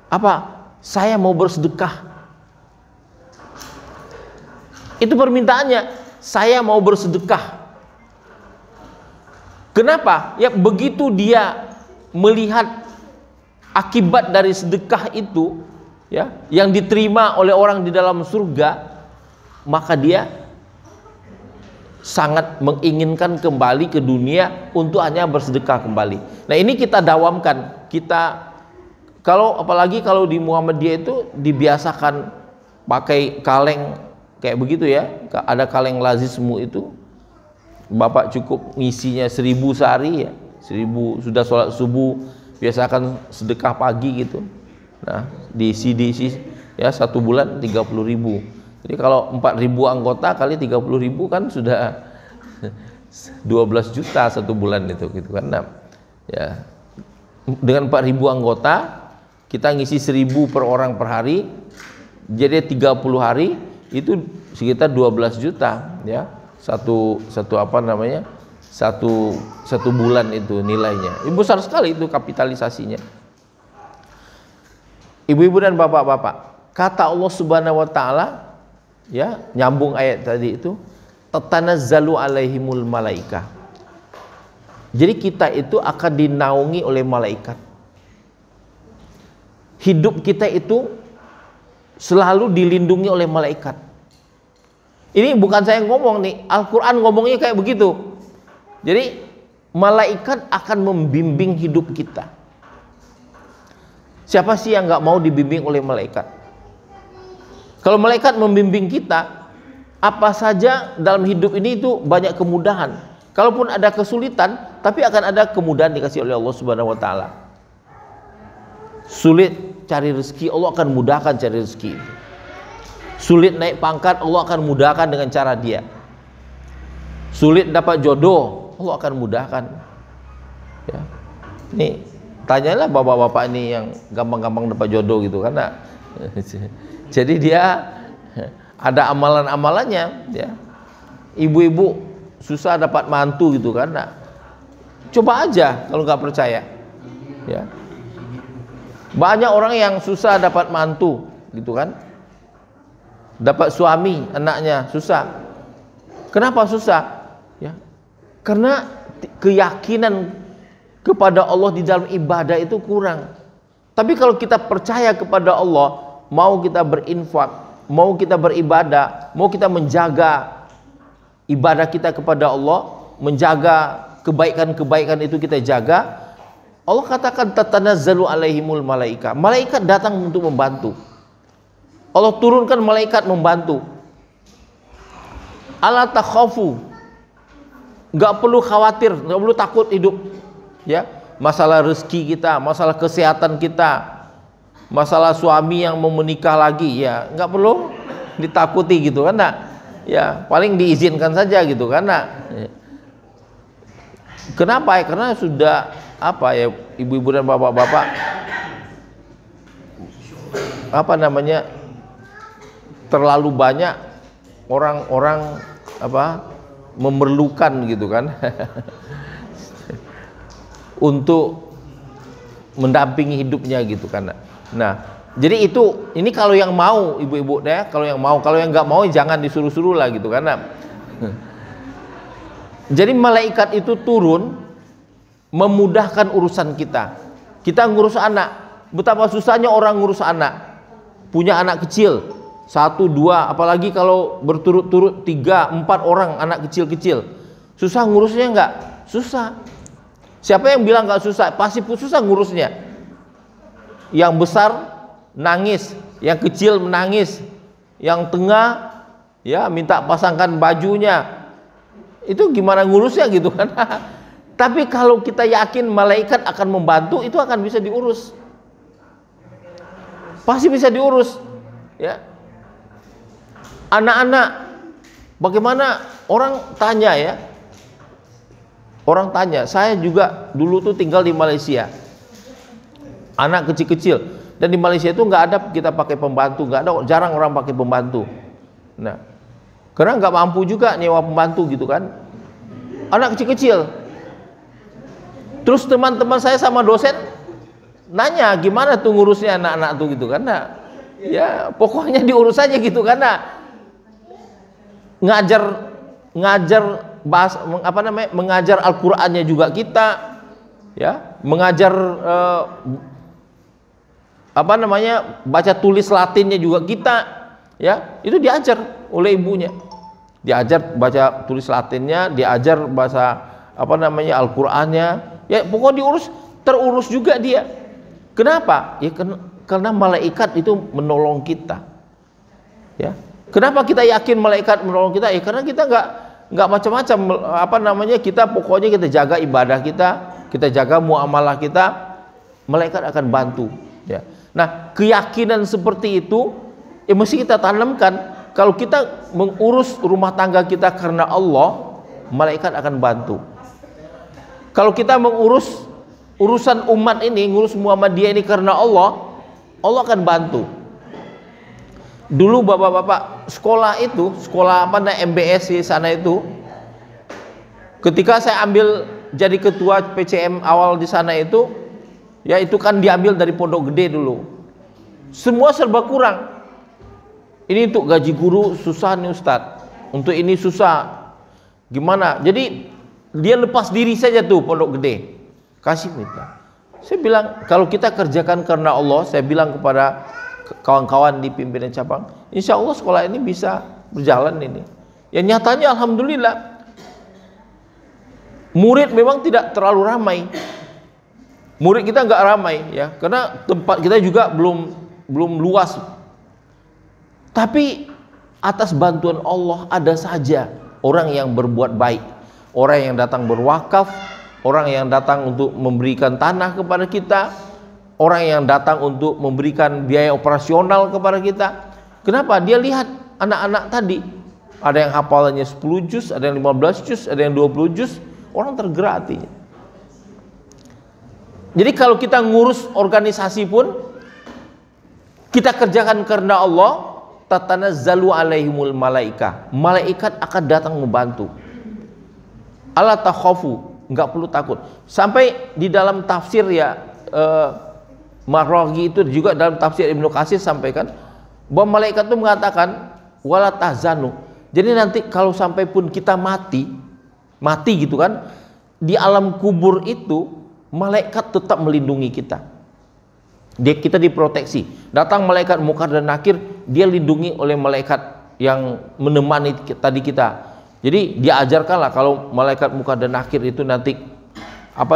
[SPEAKER 1] Apa? Saya mau bersedekah. Itu permintaannya, saya mau bersedekah. Kenapa? Ya, begitu dia melihat akibat dari sedekah itu, ya, yang diterima oleh orang di dalam surga, maka dia sangat menginginkan kembali ke dunia untuk hanya bersedekah kembali. Nah, ini kita dawamkan. Kita apalagi kalau di Muhammadiyah itu dibiasakan pakai kaleng kayak begitu ya. Ada kaleng lazismu itu, Bapak cukup ngisinya 1000 sehari ya. 1000 sudah sholat subuh, biasakan sedekah pagi gitu. Nah, diisi ya 1 bulan 30.000. Jadi kalau 4.000 anggota kali 30.000 kan sudah 12 juta 1 bulan itu gitu kan. Nah, ya dengan 4.000 anggota kita ngisi 1.000 per orang per hari, jadi 30 hari itu sekitar 12 juta ya. Satu apa namanya? Satu bulan itu nilainya. Besar sekali itu kapitalisasinya. Ibu-ibu dan bapak-bapak, kata Allah Subhanahu wa taala, ya, nyambung ayat tadi itu, tatanazzalu alaihimul malaikah. Jadi kita itu akan dinaungi oleh malaikat. Hidup kita itu selalu dilindungi oleh malaikat. Ini bukan saya ngomong nih, Al-Quran ngomongnya kayak begitu. Jadi malaikat akan membimbing hidup kita. Siapa sih yang nggak mau dibimbing oleh malaikat? Kalau malaikat membimbing kita, apa saja dalam hidup ini itu banyak kemudahan. Kalaupun ada kesulitan, tapi akan ada kemudahan dikasih oleh Allah Subhanahu wa taala. Sulit cari rezeki, Allah akan mudahkan cari rezeki. Sulit naik pangkat, Allah akan mudahkan dengan cara dia. Sulit dapat jodoh, Allah akan mudahkan. Ya. Nih tanyalah bapak-bapak ini yang gampang-gampang dapat jodoh gitu kan. Nah, jadi dia ada amalan-amalannya ya. Ibu-ibu susah dapat mantu gitu kan. Nah, coba aja kalau nggak percaya ya. Banyak orang yang susah dapat mantu gitu kan, dapat suami anaknya susah. Kenapa susah ya? Karena keyakinan kepada Allah di dalam ibadah itu kurang. Tapi kalau kita percaya kepada Allah, mau kita berinfak, mau kita beribadah, mau kita menjaga ibadah kita kepada Allah, menjaga kebaikan-kebaikan itu kita jaga, Allah katakan tatanazzalu alaihimul malaika. Malaikat datang untuk membantu. Allah turunkan malaikat membantu. Ala takhafu. Enggak perlu khawatir, enggak perlu takut hidup. Ya, masalah rezeki kita, masalah kesehatan kita, masalah suami yang mau menikah lagi, ya enggak perlu ditakuti gitu kan. Nah, ya paling diizinkan saja gitu kan. Nah, kenapa ya? Karena sudah apa ya, ibu-ibu dan bapak-bapak apa namanya, terlalu banyak orang-orang apa memerlukan gitu kan untuk mendampingi hidupnya gitu kan. Nah, jadi ini kalau yang mau ibu-ibu ya, kalau yang nggak mau jangan disuruh-suruh lah gitu kan. Nah, jadi malaikat itu turun memudahkan urusan kita. Kita ngurus anak, betapa susahnya orang ngurus anak. Punya anak kecil 1, 2, apalagi kalau berturut-turut 3, 4 orang anak kecil-kecil. Susah ngurusnya enggak? Susah. Siapa yang bilang enggak susah? Pasti susah ngurusnya. Yang besar nangis, yang kecil menangis, yang tengah ya minta pasangkan bajunya. Itu gimana ngurusnya gitu kan. Tapi kalau kita yakin malaikat akan membantu, itu akan bisa diurus. Pasti bisa diurus ya. Anak-anak, bagaimana orang tanya ya, orang tanya, saya juga dulu tuh tinggal di Malaysia, anak kecil-kecil, dan di Malaysia itu nggak ada kita pakai pembantu, nggak ada, jarang orang pakai pembantu. Nah, karena nggak mampu juga nyewa pembantu gitu kan, anak kecil-kecil. Terus teman-teman saya sama dosen nanya gimana tuh ngurusnya anak-anak tuh gitu kan. Nah, ya pokoknya diurus aja gitu karena ngajar bahas apa namanya, mengajar Al-Qur'annya juga kita ya, mengajar apa namanya, baca tulis Latinnya juga kita ya, itu diajar oleh ibunya, diajar baca tulis Latinnya, diajar bahasa apa namanya Al-Qur'annya ya, pokoknya terurus juga dia. Kenapa? Ya karena malaikat itu menolong kita ya. Kenapa kita yakin malaikat menolong kita? Ya karena kita nggak macam-macam apa namanya, kita pokoknya kita jaga ibadah kita jaga muamalah kita, malaikat akan bantu ya. Nah, keyakinan seperti itu ya mesti kita tanamkan. Kalau kita mengurus rumah tangga kita karena Allah, malaikat akan bantu. Kalau kita mengurus urusan umat ini, ngurus Muhammadiyah ini karena Allah, Allah akan bantu. Dulu bapak-bapak sekolah apa namanya MBS di sana itu, ketika saya ambil jadi ketua PCM awal di sana itu, ya itu kan diambil dari Pondok Gede dulu. Semua serba kurang. Ini untuk gaji guru susah nih Ustadz, untuk ini susah. Gimana? Jadi dia lepas diri saja tuh Pondok Gede, kasih minta. Saya bilang kalau kita kerjakan karena Allah, saya bilang kepada kawan-kawan di pimpinan cabang, insya Allah sekolah ini bisa berjalan ini. Ya nyatanya alhamdulillah, murid memang tidak terlalu ramai. Murid kita nggak ramai ya, karena tempat kita juga belum luas. Tapi atas bantuan Allah ada saja orang yang berbuat baik, orang yang datang berwakaf, orang yang datang untuk memberikan tanah kepada kita, orang yang datang untuk memberikan biaya operasional kepada kita. Kenapa? Dia lihat anak-anak tadi, ada yang hafalannya 10 juz, ada yang 15 juz, ada yang 20 juz, orang tergerak hatinya. Jadi kalau kita ngurus organisasi pun kita kerjakan karena Allah, tatanazzalu alaihimul malaika. Malaikat akan datang membantu. Alla takhafu, enggak perlu takut. Sampai di dalam tafsir ya Maraghi itu juga dalam tafsir Ibnu Katsir sampaikan bahwa malaikat itu mengatakan wala tahzanu. Jadi nanti kalau sampai pun kita mati gitu kan, di alam kubur itu malaikat tetap melindungi kita. Kita diproteksi. Datang malaikat Munkar dan Nakir, dia lindungi oleh malaikat yang menemani tadi kita. Jadi diajarkanlah kalau malaikat Munkar dan Nakir itu nanti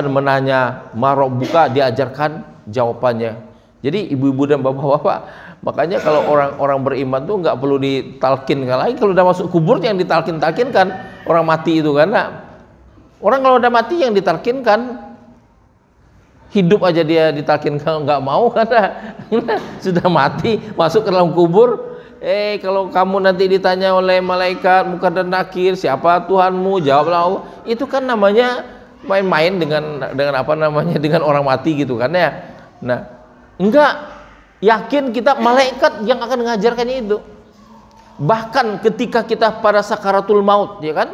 [SPEAKER 1] menanya marabbuka, diajarkan jawabannya. Jadi ibu-ibu dan bapak-bapak, makanya kalau orang-orang beriman tuh nggak perlu ditalkinkan lagi. Kalau udah masuk kubur yang ditalkinkan orang mati itu, karena orang kalau udah mati yang ditalkinkan, hidup aja dia ditalkinkan nggak mau karena sudah mati masuk ke dalam kubur. Kalau kamu nanti ditanya oleh malaikat Munkar dan Nakir, siapa Tuhanmu? Jawablah Allah. Itu kan namanya main-main dengan dengan orang mati gitu kan ya. Nah, enggak, yakin kita malaikat yang akan mengajarkannya itu. Bahkan ketika kita pada sakaratul maut, ya kan?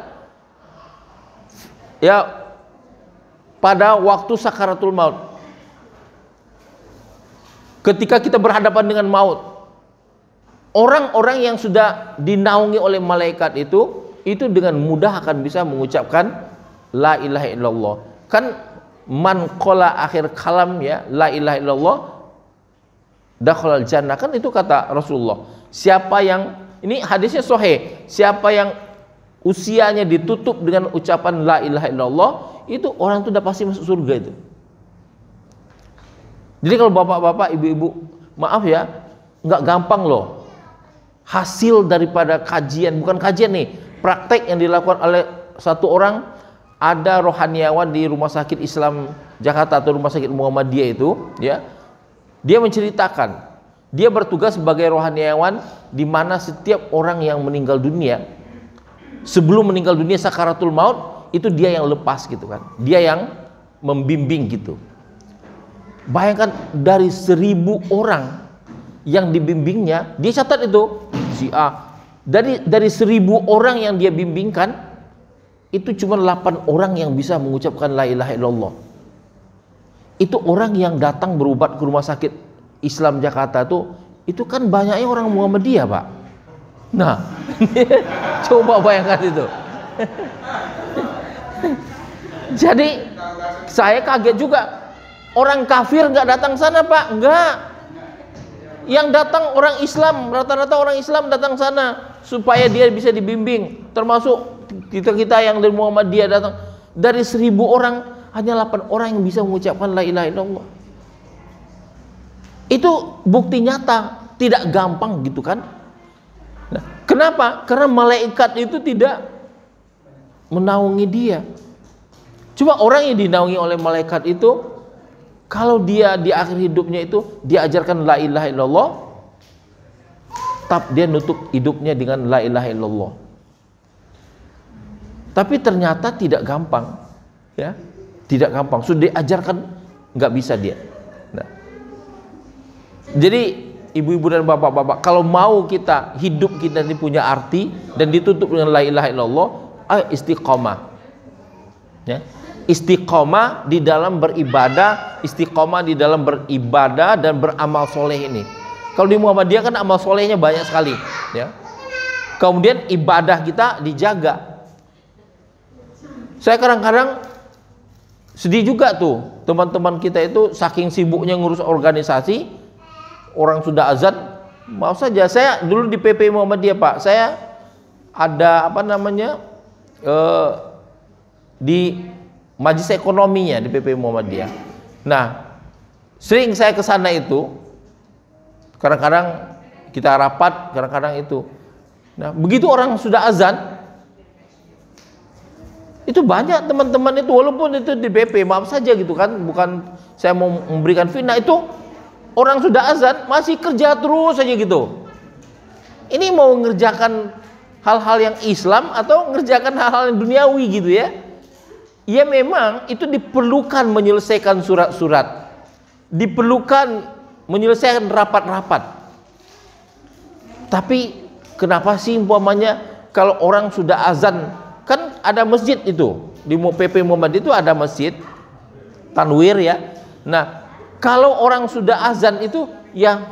[SPEAKER 1] Ya, pada waktu sakaratul maut, ketika kita berhadapan dengan maut, orang-orang yang sudah dinaungi oleh malaikat itu dengan mudah akan bisa mengucapkan la ilaha illallah. Kan man qala akhir kalam ya la ilaha illallah dakhalal jannah, kan itu kata Rasulullah. Siapa yang, ini hadisnya sahih, siapa yang usianya ditutup dengan ucapan la ilaha illallah, itu orang itu udah pasti masuk surga itu. Jadi kalau bapak-bapak, ibu-ibu, maaf ya, nggak gampang loh hasil daripada kajian, bukan kajian nih, praktek yang dilakukan oleh satu orang. Ada rohaniawan di Rumah Sakit Islam Jakarta atau Rumah Sakit Muhammadiyah itu, ya, dia menceritakan dia bertugas sebagai rohaniawan di mana setiap orang yang meninggal dunia, sebelum meninggal dunia sakaratul maut, itu dia yang lepas gitu kan, dia yang membimbing gitu. Bayangkan dari 1000 orang yang dibimbingnya, dia catat itu si A, dari 1000 orang yang dia bimbingkan, itu cuma 8 orang yang bisa mengucapkan la ilaha illallah. Itu orang yang datang berobat ke Rumah Sakit Islam Jakarta itu kan banyaknya orang Muhammadiyah, Pak. Nah, coba bayangkan itu. Jadi saya kaget juga, orang kafir nggak datang sana, Pak. Nggak. Yang datang orang Islam, rata-rata orang Islam datang sana supaya dia bisa dibimbing. Termasuk kita yang dari Muhammadiyah datang. Dari 1000 orang hanya 8 orang yang bisa mengucapkan la ilaha illallah. Itu bukti nyata, tidak gampang gitu kan. Nah, kenapa? Karena malaikat itu tidak menaungi dia. Coba orang yang dinaungi oleh malaikat itu, kalau dia di akhir hidupnya itu diajarkan la ilaha illallah, dia nutup hidupnya dengan la ilaha illallah. Tapi ternyata tidak gampang, ya, tidak gampang. Sudah diajarkan nggak bisa dia. Nah, jadi ibu-ibu dan bapak-bapak, kalau mau kita hidup kita ini punya arti dan ditutup dengan la ilaha illallah, ayo istiqomah. Ya. Istiqomah di dalam beribadah, istiqomah di dalam beribadah dan beramal soleh ini. Kalau di Muhammadiyah kan amal solehnya banyak sekali, ya. Kemudian ibadah kita dijaga. Saya kadang-kadang sedih juga tuh, teman-teman kita itu saking sibuknya ngurus organisasi, orang sudah azan, mau saja. Saya dulu di PP Muhammadiyah, Pak, saya ada di majelis ekonominya di PP Muhammadiyah. Nah, sering saya ke sana itu, kadang-kadang kita rapat, kadang-kadang itu. Nah, begitu orang sudah azan, itu banyak teman-teman itu, walaupun itu di BP, maaf saja gitu kan, bukan saya mau memberikan fitnah, itu orang sudah azan masih kerja terus saja gitu. Ini mau mengerjakan hal-hal yang Islam atau mengerjakan hal-hal yang duniawi gitu ya, ya memang itu diperlukan menyelesaikan surat-surat, diperlukan menyelesaikan rapat-rapat. Tapi kenapa sih umpamanya kalau orang sudah azan, kan ada masjid itu di PP Muhammad itu ada masjid tanwir ya. Nah, kalau orang sudah azan itu ya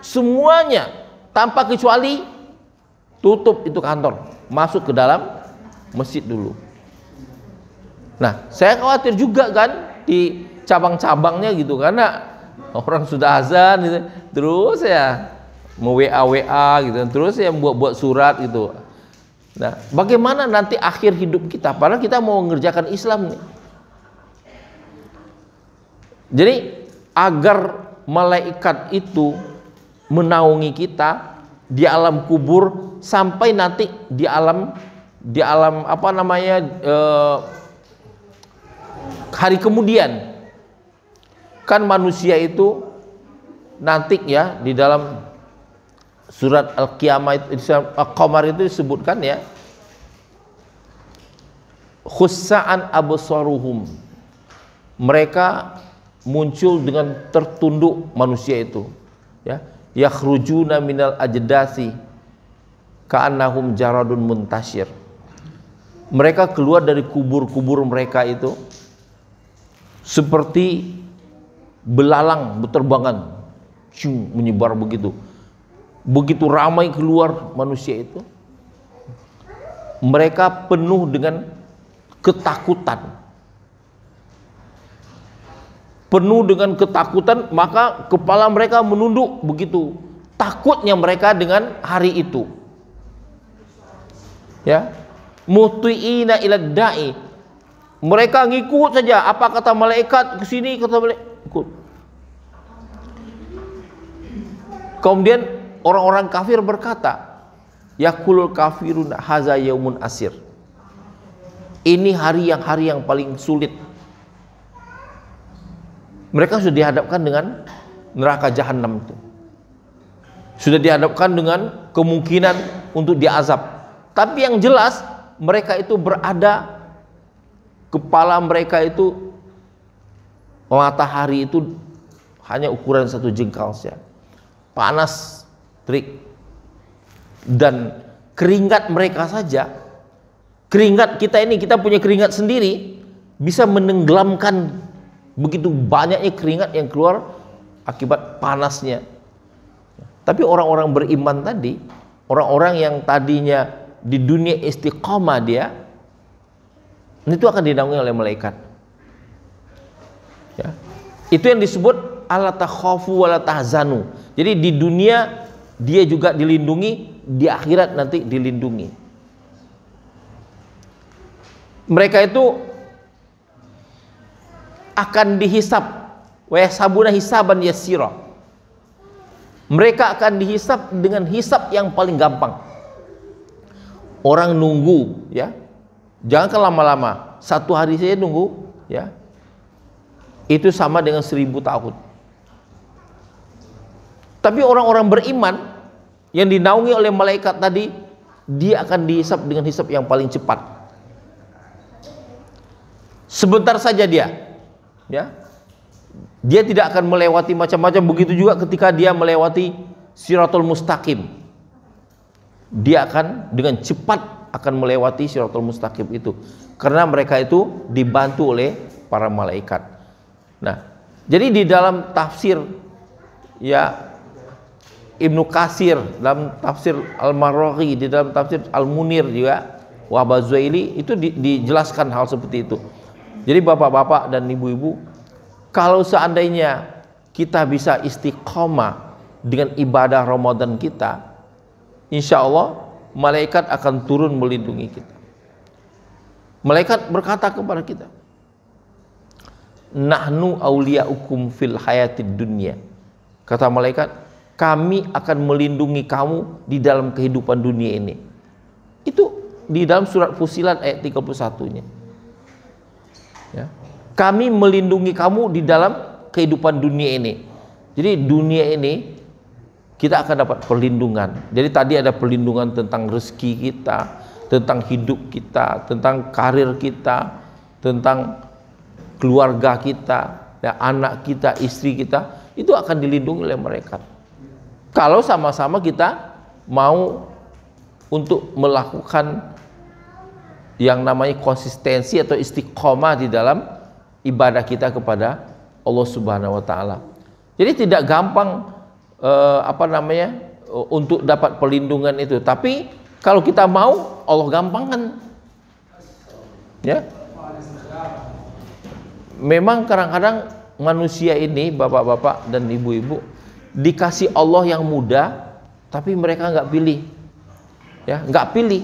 [SPEAKER 1] semuanya tanpa kecuali tutup itu kantor, masuk ke dalam masjid dulu. Nah, saya khawatir juga kan di cabang-cabangnya gitu, karena orang sudah azan gitu, terus ya mau WA gitu, terus ya buat surat gitu. Nah, bagaimana nanti akhir hidup kita? Padahal kita mau mengerjakan Islam nih. Jadi agar malaikat itu menaungi kita di alam kubur sampai nanti di alam apa namanya hari kemudian, kan manusia itu nanti ya di dalam surat Al-Qiyamah Al-Qamar itu disebutkan ya, khussa'an absaruhum, mereka muncul dengan tertunduk manusia itu ya, yakhrujuna minal ajdasi ka'annahum jaradun muntashir, mereka keluar dari kubur-kubur mereka itu seperti belalang berterbangan, menyebar begitu ramai keluar manusia itu, mereka penuh dengan ketakutan, maka kepala mereka menunduk, begitu takutnya mereka dengan hari itu ya. Muti'ina ilad da'i, mereka ngikut saja apa kata malaikat, ke sini kata malaikat ikut. Kemudian orang-orang kafir berkata, yaqulul kafirun haza yaumun asir, ini hari yang paling sulit. Mereka sudah dihadapkan dengan neraka jahanam itu, sudah dihadapkan dengan kemungkinan untuk diazab. Tapi yang jelas mereka itu berada, kepala mereka itu, matahari itu hanya ukuran satu jengkal saja, panas terik, dan keringat mereka saja, keringat kita ini, kita punya keringat sendiri bisa menenggelamkan begitu banyaknya keringat yang keluar akibat panasnya. Tapi orang-orang beriman tadi, orang-orang yang tadinya di dunia istiqomah dia, itu akan dinaungi oleh malaikat ya. Itu yang disebut alla takhafu wala tahzanu. Jadi di dunia dia juga dilindungi, di akhirat nanti dilindungi. Mereka itu akan dihisab, wa yasabuna hisaban yasira, mereka akan dihisab dengan hisab yang paling gampang. Orang nunggu ya, jangan lama-lama, 1 hari saja nunggu ya, itu sama dengan 1000 tahun. Tapi orang-orang beriman yang dinaungi oleh malaikat tadi, dia akan dihisab dengan hisab yang paling cepat. Sebentar saja dia ya, dia tidak akan melewati macam-macam. Begitu juga ketika dia melewati Siratul Mustaqim, dia akan dengan cepat akan melewati Siratul Mustaqim itu, karena mereka itu dibantu oleh para malaikat. Nah, jadi di dalam tafsir ya Ibnu Katsir, dalam tafsir Al-Maraghi, di dalam tafsir Al-Munir juga Wahbah Zuhaili itu dijelaskan hal seperti itu. Jadi bapak-bapak dan ibu-ibu, kalau seandainya kita bisa istiqomah dengan ibadah Ramadan kita, insya Allah malaikat akan turun melindungi kita. Malaikat berkata kepada kita, nahnu awliyaukum fil hayatid dunya, kata malaikat, kami akan melindungi kamu di dalam kehidupan dunia ini. Itu di dalam surat Fussilat ayat 31-nya ya. Kami melindungi kamu di dalam kehidupan dunia ini. Jadi dunia ini kita akan dapat perlindungan. Jadi tadi ada perlindungan tentang rezeki kita, tentang hidup kita, tentang karir kita, tentang keluarga kita, ya, anak kita, istri kita, itu akan dilindungi oleh mereka. Kalau sama-sama kita mau untuk melakukan yang namanya konsistensi atau istiqomah di dalam ibadah kita kepada Allah Subhanahu wa taala. Jadi tidak gampang untuk dapat perlindungan itu. Tapi kalau kita mau, Allah gampangkan. Ya. Memang kadang-kadang manusia ini, bapak-bapak dan ibu-ibu, dikasih Allah yang mudah, tapi mereka nggak pilih. Ya, nggak pilih.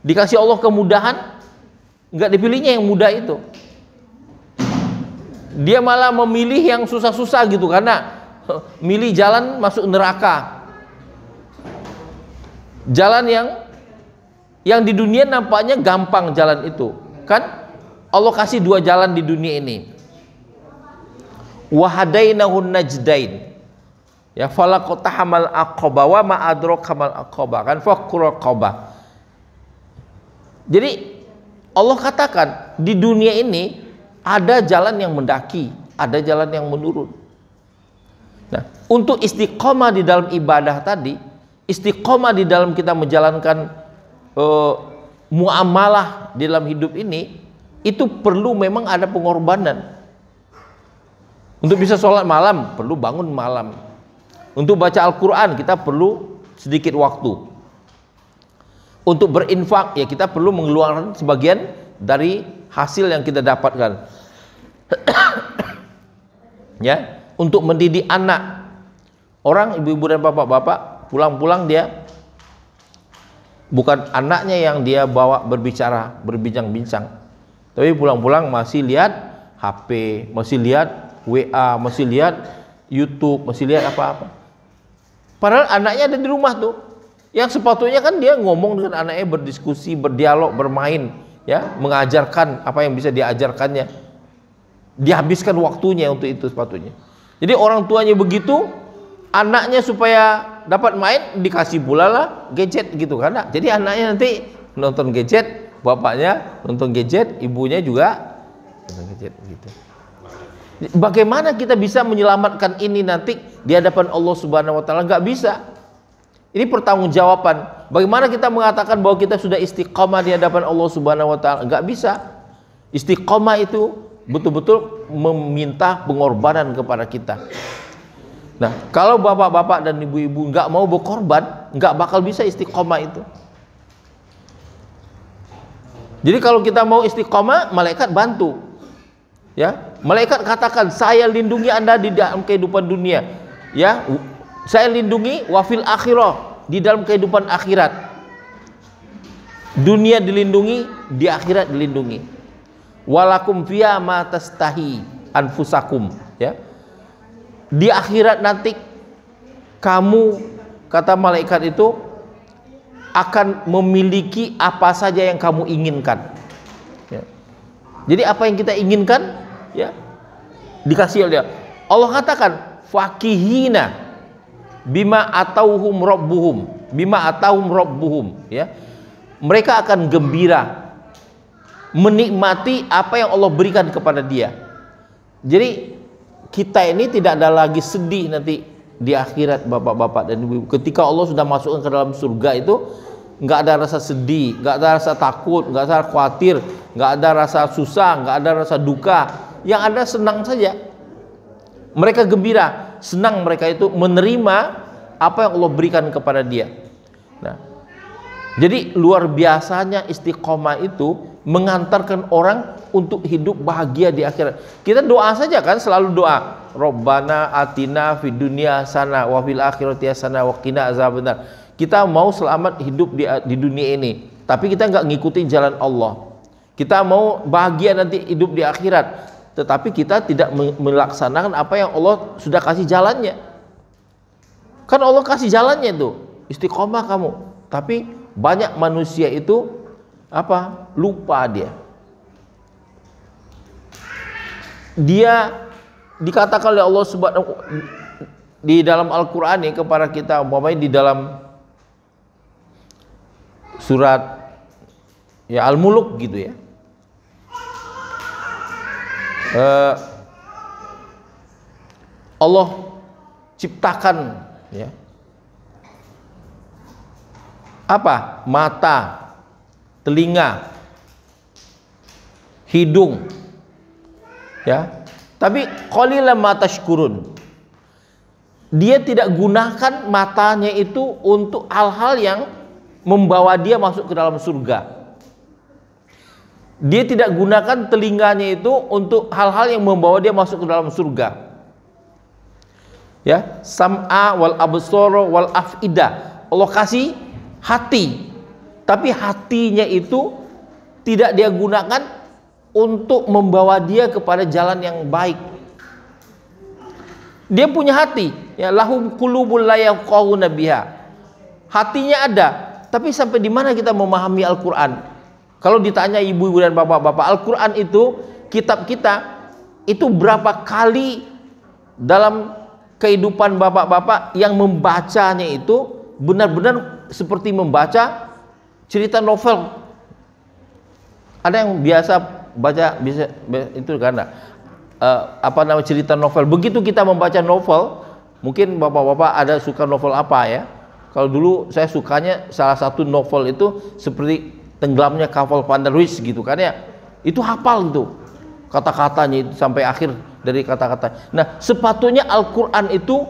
[SPEAKER 1] Dikasih Allah kemudahan, nggak dipilihnya yang mudah itu. Dia malah memilih yang susah-susah gitu, karena milih jalan masuk neraka. Jalan yang di dunia nampaknya gampang jalan itu. Kan Allah kasih dua jalan di dunia ini. Wa hadainahun najdain. Ya, falaqtahamal aqaba wa ma adrakamal aqaba, kan fakkur aqaba. Jadi Allah katakan di dunia ini ada jalan yang mendaki, ada jalan yang menurun. Nah, untuk istiqomah di dalam ibadah tadi, istiqomah di dalam kita menjalankan muamalah di dalam hidup ini, itu perlu memang ada pengorbanan. Untuk bisa sholat malam, perlu bangun malam. Untuk baca Al-Quran, kita perlu sedikit waktu. Untuk berinfak, ya kita perlu mengeluarkan sebagian dari hasil yang kita dapatkan. Ya, untuk mendidik anak. Orang, ibu-ibu dan bapak-bapak, pulang-pulang dia bukan anaknya yang dia bawa berbicara, berbincang-bincang, tapi pulang-pulang masih lihat HP, masih lihat WA, masih lihat YouTube, masih lihat apa-apa. Padahal anaknya ada di rumah tuh. Yang sepatutnya kan dia ngomong dengan anaknya, berdiskusi, berdialog, bermain, ya, mengajarkan apa yang bisa diajarkannya. Dihabiskan waktunya untuk itu sepatutnya. Jadi orang tuanya begitu, anaknya supaya dapat main dikasih pula lah gadget gitu kan. Jadi anaknya nanti nonton gadget, bapaknya nonton gadget, ibunya juga nonton gadget gitu. Bagaimana kita bisa menyelamatkan ini nanti di hadapan Allah Subhanahu wa taala? Nggak bisa. Ini pertanggungjawaban. Bagaimana kita mengatakan bahwa kita sudah istiqomah di hadapan Allah Subhanahu wa taala? Nggak bisa. Istiqomah itu betul-betul meminta pengorbanan kepada kita. Nah, kalau bapak-bapak dan ibu-ibu nggak mau berkorban, nggak bakal bisa istiqomah itu. Jadi kalau kita mau istiqomah, malaikat bantu. Ya, malaikat katakan, saya lindungi Anda di dalam kehidupan dunia. Ya, saya lindungi wafil akhirah, di dalam kehidupan akhirat. Dunia dilindungi, di akhirat dilindungi. Walakum fiha ma tastahi anfusakum, ya. Di akhirat nanti kamu, kata malaikat itu, akan memiliki apa saja yang kamu inginkan. Ya. Jadi apa yang kita inginkan, ya, dikasih oleh Allah. Katakan fakihina bima atauhum rabbuhum, ya. Mereka akan gembira menikmati apa yang Allah berikan kepada dia. Jadi kita ini tidak ada lagi sedih nanti di akhirat, bapak-bapak dan ibu-ibu. Ketika Allah sudah masukkan ke dalam surga itu, nggak ada rasa sedih, nggak ada rasa takut, nggak ada rasa khawatir, nggak ada rasa susah, nggak ada rasa duka. Yang ada senang saja. Mereka gembira, senang mereka itu menerima apa yang Allah berikan kepada dia. Nah, jadi luar biasanya istiqomah itu mengantarkan orang untuk hidup bahagia di akhirat. Kita doa saja kan, selalu doa, Rabbana atina fid dunya hasanah wa fil akhirati hasanah wa qina azabannar. Kita mau selamat hidup di dunia ini, tapi kita nggak ngikutin jalan Allah. Kita mau bahagia nanti hidup di akhirat, tetapi kita tidak melaksanakan apa yang Allah sudah kasih jalannya. Kan Allah kasih jalannya tuh, istiqomah kamu. Tapi banyak manusia itu apa? Lupa dia. Dia dikatakan oleh Allah Subhanahu di dalam Al-Qur'an ini kepada kita, umpamanya di dalam surat ya Al-Muluk gitu ya. eh, Allah ciptakan ya apa? Mata, telinga, hidung, ya. Tapi qalilan ma tashkurun. Dia tidak gunakan matanya itu untuk hal-hal yang membawa dia masuk ke dalam surga. Dia tidak gunakan telinganya itu untuk hal-hal yang membawa dia masuk ke dalam surga. Ya, sam'a wal absara wal afida. Allah kasih hati, tapi hatinya itu tidak dia gunakan untuk membawa dia kepada jalan yang baik. Dia punya hati, ya, lahum qulubul la yafqahuna biha. Hatinya ada, tapi sampai di mana kita memahami Al-Qur'an? Kalau ditanya ibu-ibu dan bapak-bapak, Al-Qur'an itu kitab kita itu berapa kali dalam kehidupan bapak-bapak yang membacanya itu benar-benar seperti membaca cerita novel. Ada yang biasa baca bisa itu kan apa nama cerita novel. Begitu kita membaca novel, mungkin bapak-bapak ada suka novel apa ya? Kalau dulu saya sukanya salah satu novel itu seperti Tenggelamnya Kapal Van der Wijk gitu kan ya. Itu hafal itu kata-katanya itu sampai akhir dari kata-kata. Nah, sepatutnya Al-Qur'an itu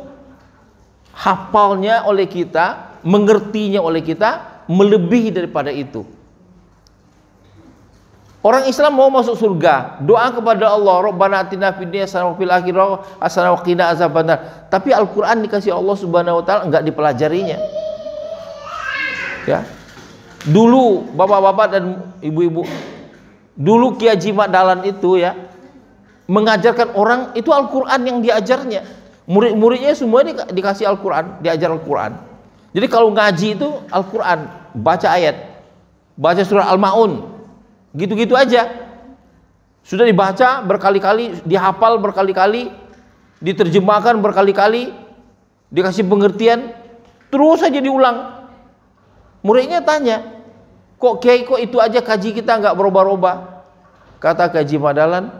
[SPEAKER 1] hafalnya oleh kita, mengertinya oleh kita melebihi daripada itu. Orang Islam mau masuk surga, doa kepada Allah, Rabbana atina fid dunya hasanah wa fil akhirati hasanah wa qina azabannar. Tapi Al-Qur'an dikasih Allah Subhanahu wa taala enggak dipelajarinya. Ya. Dulu bapak-bapak dan ibu-ibu, dulu Kiai Haji Mat Dahlan itu ya mengajarkan orang itu Al-Qur'an yang diajarnya. Murid-muridnya semua dikasih Al-Qur'an, diajar Al-Qur'an. Jadi kalau ngaji itu Al-Qur'an, baca ayat, baca surah Al-Maun, gitu-gitu aja. Sudah dibaca berkali-kali, dihafal berkali-kali, diterjemahkan berkali-kali, dikasih pengertian, terus saja diulang. Muridnya tanya, kok Kiai kok itu aja kaji kita nggak berubah-ubah? Kata Kiai Haji Mat Dahlan,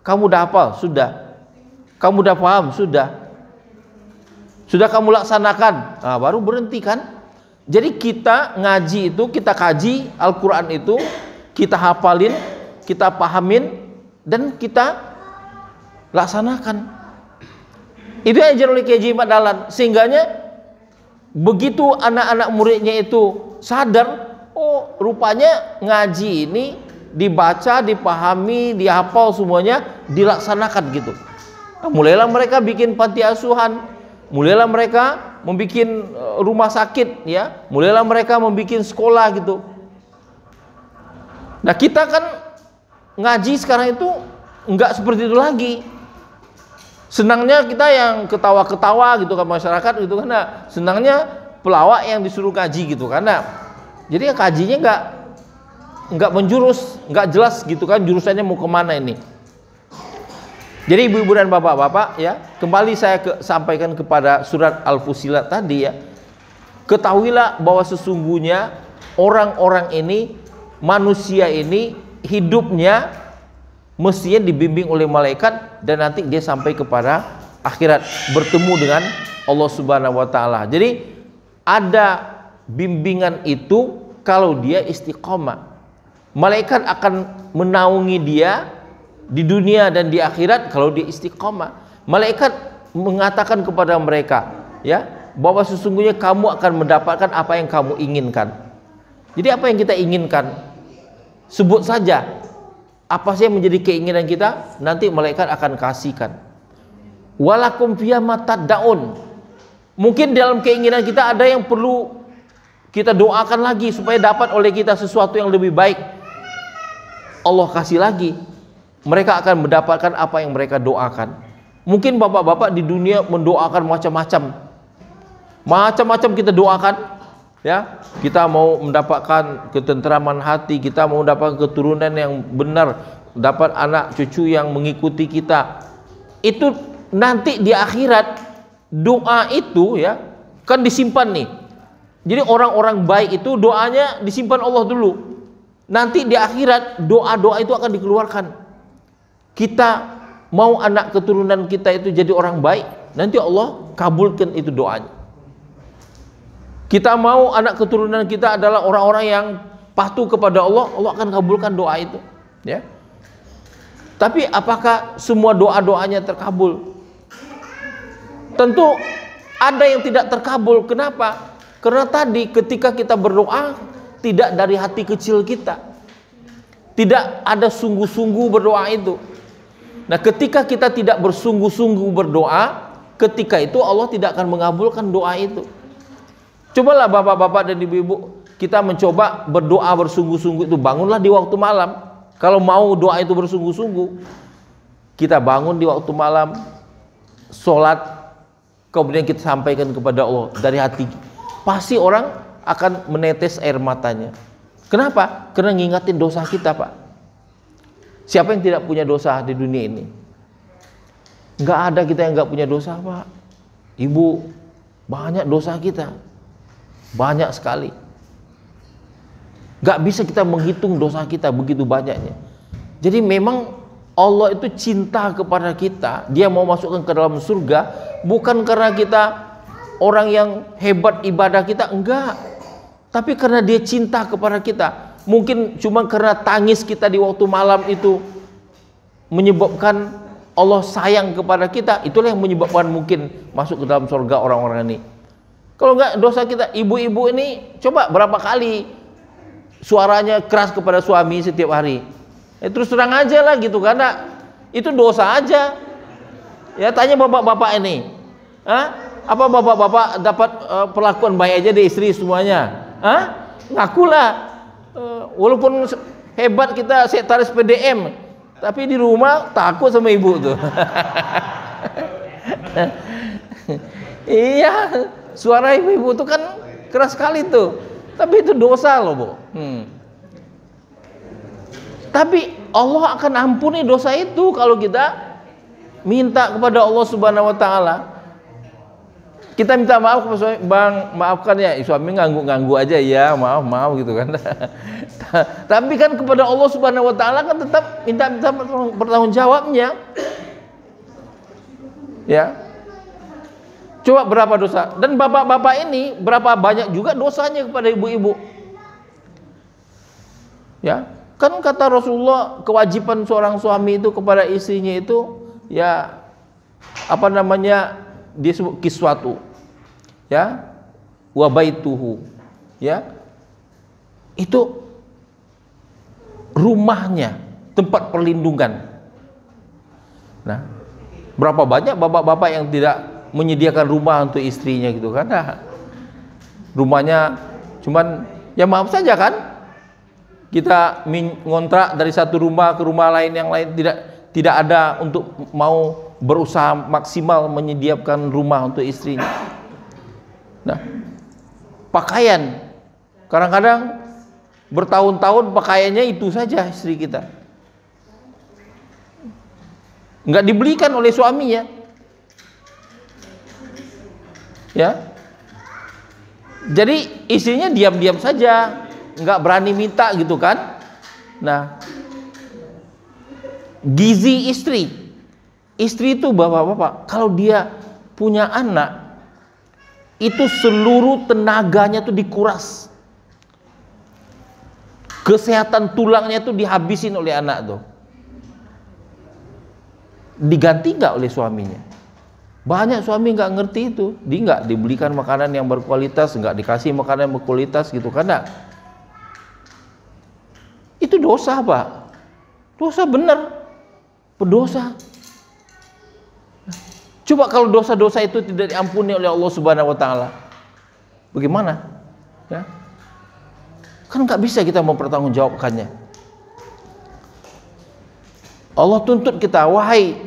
[SPEAKER 1] kamu udah hafal? Sudah. Kamu udah paham? Sudah. Sudah kamu laksanakan? Nah, baru berhenti kan? Jadi kita ngaji itu, kita kaji Al-Qur'an itu, kita hafalin, kita pahamin, dan kita laksanakan. Itu yang diajar oleh Kiai Haji Mat Dahlan. Sehingganya begitu anak-anak muridnya itu sadar, oh rupanya ngaji ini dibaca, dipahami, dihafal semuanya, dilaksanakan gitu. Nah, mulailah mereka bikin panti asuhan, mulailah mereka membuat rumah sakit, ya, mulailah mereka membuat sekolah gitu. Nah kita kan ngaji sekarang itu enggak seperti itu lagi. Senangnya kita yang ketawa-ketawa gitu kan masyarakat gitu kan. Nah, senangnya pelawak yang disuruh ngaji gitu kan. Nah, jadi ya kajinya enggak menjurus, enggak jelas gitu kan jurusannya mau kemana ini. Jadi ibu-ibu dan bapak-bapak ya, kembali saya sampaikan kepada surat Al-Fussilat tadi ya. Ketahuilah bahwa sesungguhnya orang-orang ini, manusia ini hidupnya mestinya dibimbing oleh malaikat dan nanti dia sampai kepada akhirat bertemu dengan Allah Subhanahu wa taala. Jadi ada bimbingan itu kalau dia istiqomah. Malaikat akan menaungi dia di dunia dan di akhirat kalau dia istiqomah. Malaikat mengatakan kepada mereka, ya, bahwa sesungguhnya kamu akan mendapatkan apa yang kamu inginkan. Jadi apa yang kita inginkan? Sebut saja. Apa sih yang menjadi keinginan kita? Nanti malaikat akan kasihkan. Walakum fiha ma tad'un. Mungkin dalam keinginan kita ada yang perlu kita doakan lagi supaya dapat oleh kita sesuatu yang lebih baik. Allah kasih lagi. Mereka akan mendapatkan apa yang mereka doakan. Mungkin bapak-bapak di dunia mendoakan macam-macam. Macam-macam kita doakan. Ya, kita mau mendapatkan ketentraman hati, kita mau mendapatkan keturunan yang benar, dapat anak cucu yang mengikuti kita. Itu nanti di akhirat doa itu ya kan disimpan nih. Jadi orang-orang baik itu doanya disimpan Allah dulu. Nanti di akhirat doa-doa itu akan dikeluarkan. Kita mau anak keturunan kita itu jadi orang baik, nanti Allah kabulkan itu doanya. Kita mau anak keturunan kita adalah orang-orang yang patuh kepada Allah, Allah akan kabulkan doa itu, ya. Tapi apakah semua doa-doanya terkabul? Tentu ada yang tidak terkabul. Kenapa? Karena tadi ketika kita berdoa tidak dari hati kecil kita, tidak ada sungguh-sungguh berdoa itu. Nah, ketika kita tidak bersungguh-sungguh berdoa, ketika itu Allah tidak akan mengabulkan doa itu. Cobalah bapak-bapak dan ibu-ibu, kita mencoba berdoa bersungguh-sungguh itu. Bangunlah di waktu malam. Kalau mau doa itu bersungguh-sungguh, kita bangun di waktu malam, sholat, kemudian kita sampaikan kepada Allah dari hati. Pasti orang akan menetes air matanya. Kenapa? Karena ngingatin dosa kita, Pak. Siapa yang tidak punya dosa di dunia ini? Nggak ada kita yang nggak punya dosa, Pak. Ibu, banyak dosa kita. Banyak sekali. Nggak bisa kita menghitung dosa kita begitu banyaknya. Jadi memang Allah itu cinta kepada kita. Dia mau masukkan ke dalam surga bukan karena kita orang yang hebat ibadah kita, enggak. Tapi karena dia cinta kepada kita. Mungkin cuma karena tangis kita di waktu malam itu menyebabkan Allah sayang kepada kita. Itulah yang menyebabkan mungkin masuk ke dalam surga orang-orang ini. Kalau enggak dosa kita, ibu-ibu ini coba berapa kali suaranya keras kepada suami setiap hari. Terus terang aja lah gitu, karena itu dosa aja. Ya, tanya bapak-bapak ini, apa bapak-bapak dapat perlakuan baik aja di istri semuanya? Ngakulah, walaupun hebat kita sekretaris PDM, tapi di rumah takut sama ibu tuh. Iya, suara ibu-ibu tuh kan keras sekali tuh. Tapi itu dosa loh, Bu. Tapi Allah akan ampuni dosa itu kalau kita minta kepada Allah Subhanahu wa taala. Kita minta maaf kepada suami, "Bang, maafkan ya, suami ganggu-ganggu aja ya, maaf gitu kan." Tapi kan kepada Allah Subhanahu wa taala kan tetap minta bertanggung-jawabnya. Ya. Coba berapa dosa? Dan bapak-bapak ini berapa banyak juga dosanya kepada ibu-ibu? Ya, kan kata Rasulullah, kewajiban seorang suami itu kepada istrinya itu ya apa namanya? Dia sebut kiswatu. Ya. Wa baituhu. Ya. Itu rumahnya, tempat perlindungan. Nah, berapa banyak bapak-bapak yang tidak menyediakan rumah untuk istrinya gitu kan? Nah, rumahnya cuman ya maaf saja kan, kita ngontrak dari satu rumah ke rumah lain yang lain, tidak ada untuk mau berusaha maksimal menyediakan rumah untuk istrinya. Nah, pakaian kadang-kadang bertahun-tahun pakaiannya itu saja istri kita, nggak dibelikan oleh suaminya. Ya, jadi istrinya diam-diam saja, nggak berani minta gitu kan. Nah, gizi istri itu bapak-bapak, kalau dia punya anak itu seluruh tenaganya tuh dikuras, kesehatan tulangnya tuh dihabisin oleh anak tuh. Diganti nggak oleh suaminya? Banyak suami nggak ngerti itu, dia nggak dibelikan makanan yang berkualitas, nggak dikasih makanan yang berkualitas gitu kan? Itu dosa, Pak. Dosa bener, berdosa. Coba kalau dosa-dosa itu tidak diampuni oleh Allah Subhanahu wa taala, bagaimana? Ya. Kan nggak bisa kita mempertanggungjawabkannya. Allah tuntut kita, wahai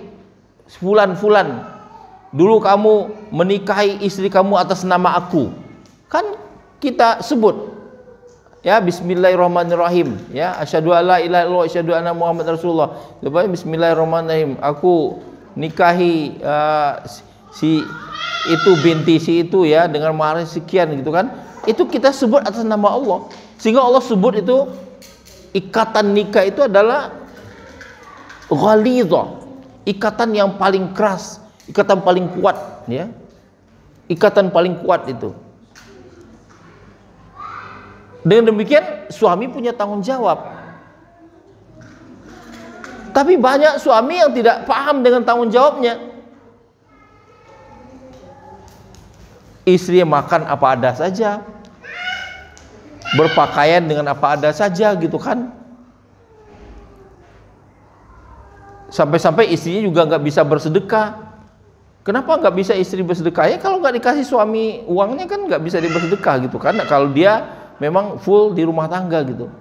[SPEAKER 1] fulan-fulan, dulu kamu menikahi istri kamu atas nama aku. Kan kita sebut ya bismillahirrahmanirrahim, ya asyhadu alla ilaha illallah asyhadu anna muhammad rasulullah. Coba bismillahirrahmanirrahim, aku nikahi si itu binti si itu ya dengan mahar sekian gitu kan. Itu kita sebut atas nama Allah. Sehingga Allah sebut itu ikatan nikah itu adalah ghalidhah. ikatan yang paling keras, ikatan paling kuat, ya. Ikatan paling kuat itu. Dengan demikian suami punya tanggung jawab. Tapi banyak suami yang tidak paham dengan tanggung jawabnya. Istri makan apa ada saja, berpakaian dengan apa ada saja gitu kan. Sampai-sampai istrinya juga nggak bisa bersedekah. Kenapa nggak bisa istri bersedekah? Ya kalau nggak dikasih suami uangnya kan nggak bisa bersedekah gitu kan. Kalau dia memang full di rumah tangga gitu.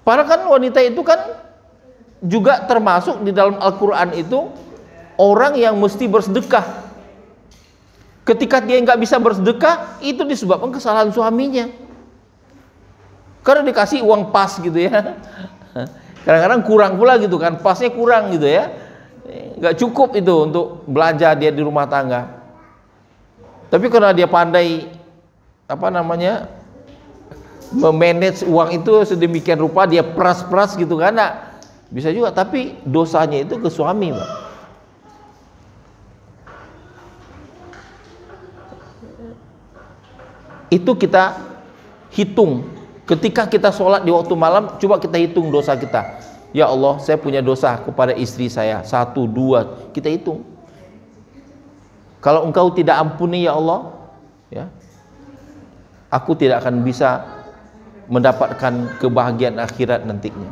[SPEAKER 1] Padahal kan wanita itu kan juga termasuk di dalam Al-Quran itu orang yang mesti bersedekah. Ketika dia nggak bisa bersedekah, itu disebabkan kesalahan suaminya. Karena dikasih uang pas gitu ya. Kadang-kadang kurang pula gitu kan, pasnya kurang gitu ya. Nggak cukup itu untuk belanja dia di rumah tangga. Tapi karena dia pandai memanage uang itu sedemikian rupa, dia peras-peras gitu kan, nah, bisa juga. Tapi dosanya itu ke suami, Pak. Itu kita hitung ketika kita sholat di waktu malam. Coba kita hitung dosa kita. Ya Allah, saya punya dosa kepada istri saya 1, 2, kita hitung. Kalau Engkau tidak ampuni ya Allah, ya, aku tidak akan bisa mendapatkan kebahagiaan akhirat nantinya.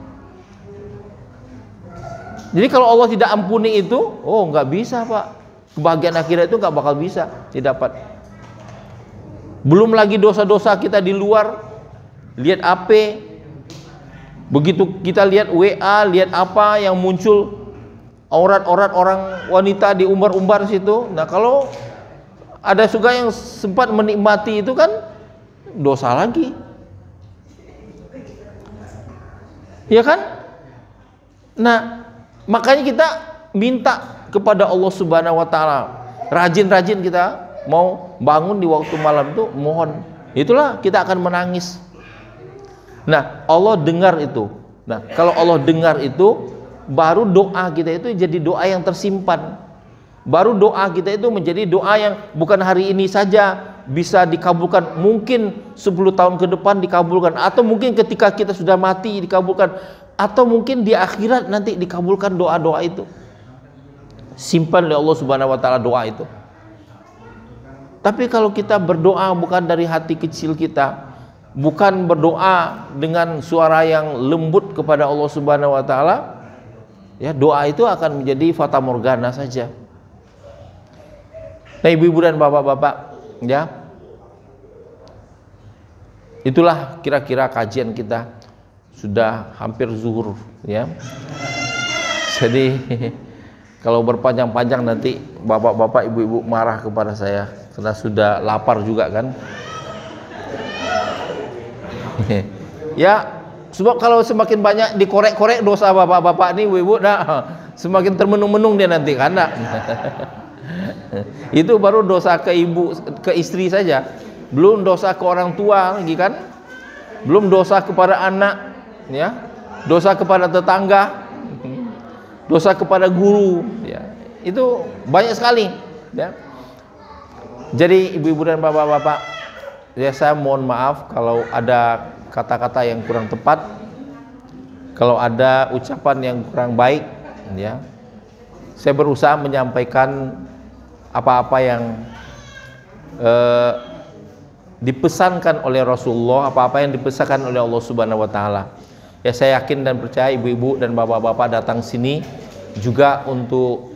[SPEAKER 1] Jadi kalau Allah tidak ampuni itu, oh nggak bisa Pak, kebahagiaan akhirat itu nggak bakal bisa didapat. Belum lagi dosa-dosa kita di luar, lihat AP, begitu kita lihat WA, lihat apa yang muncul aurat-aurat orang wanita di umbar-umbar situ. Nah kalau ada juga yang sempat menikmati itu kan dosa lagi, ya kan? Nah makanya kita minta kepada Allah Subhanahu wa Ta'ala, rajin-rajin kita mau bangun di waktu malam itu mohon. Itulah kita akan menangis. Nah Allah dengar itu. Nah kalau Allah dengar itu, baru doa kita itu jadi doa yang tersimpan. Baru doa kita itu menjadi doa yang bukan hari ini saja bisa dikabulkan, mungkin 10 tahun ke depan dikabulkan, atau mungkin ketika kita sudah mati dikabulkan, atau mungkin di akhirat nanti dikabulkan doa-doa itu. Simpan oleh Allah Subhanahu wa Ta'ala doa itu. Tapi kalau kita berdoa bukan dari hati kecil kita, bukan berdoa dengan suara yang lembut kepada Allah Subhanahu wa Ta'ala, ya doa itu akan menjadi fata morgana saja. Nah ibu-ibu dan bapak-bapak, ya, itulah kira-kira kajian kita. Sudah hampir zuhur, ya. Jadi kalau berpanjang-panjang nanti bapak-bapak, ibu-ibu marah kepada saya karena sudah lapar juga kan. Ya, sebab kalau semakin banyak dikorek-korek dosa bapak-bapak ini, ibu-ibu, nah semakin termenung-menung dia nanti kan. Nah. Itu baru dosa ke ibu, ke istri saja, belum dosa ke orang tua lagi kan, belum dosa kepada anak, ya, dosa kepada tetangga, dosa kepada guru, ya, itu banyak sekali, ya. Jadi ibu-ibu dan bapak-bapak, ya saya mohon maaf kalau ada kata-kata yang kurang tepat, kalau ada ucapan yang kurang baik, ya. Saya berusaha menyampaikan apa-apa yang dipesankan oleh Rasulullah, apa-apa yang dipesankan oleh Allah Subhanahu wa Ta'ala. Ya saya yakin dan percaya ibu-ibu dan bapak-bapak datang sini juga untuk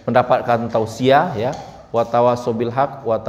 [SPEAKER 1] mendapatkan tausiah, ya, wa tawasau bil haq wa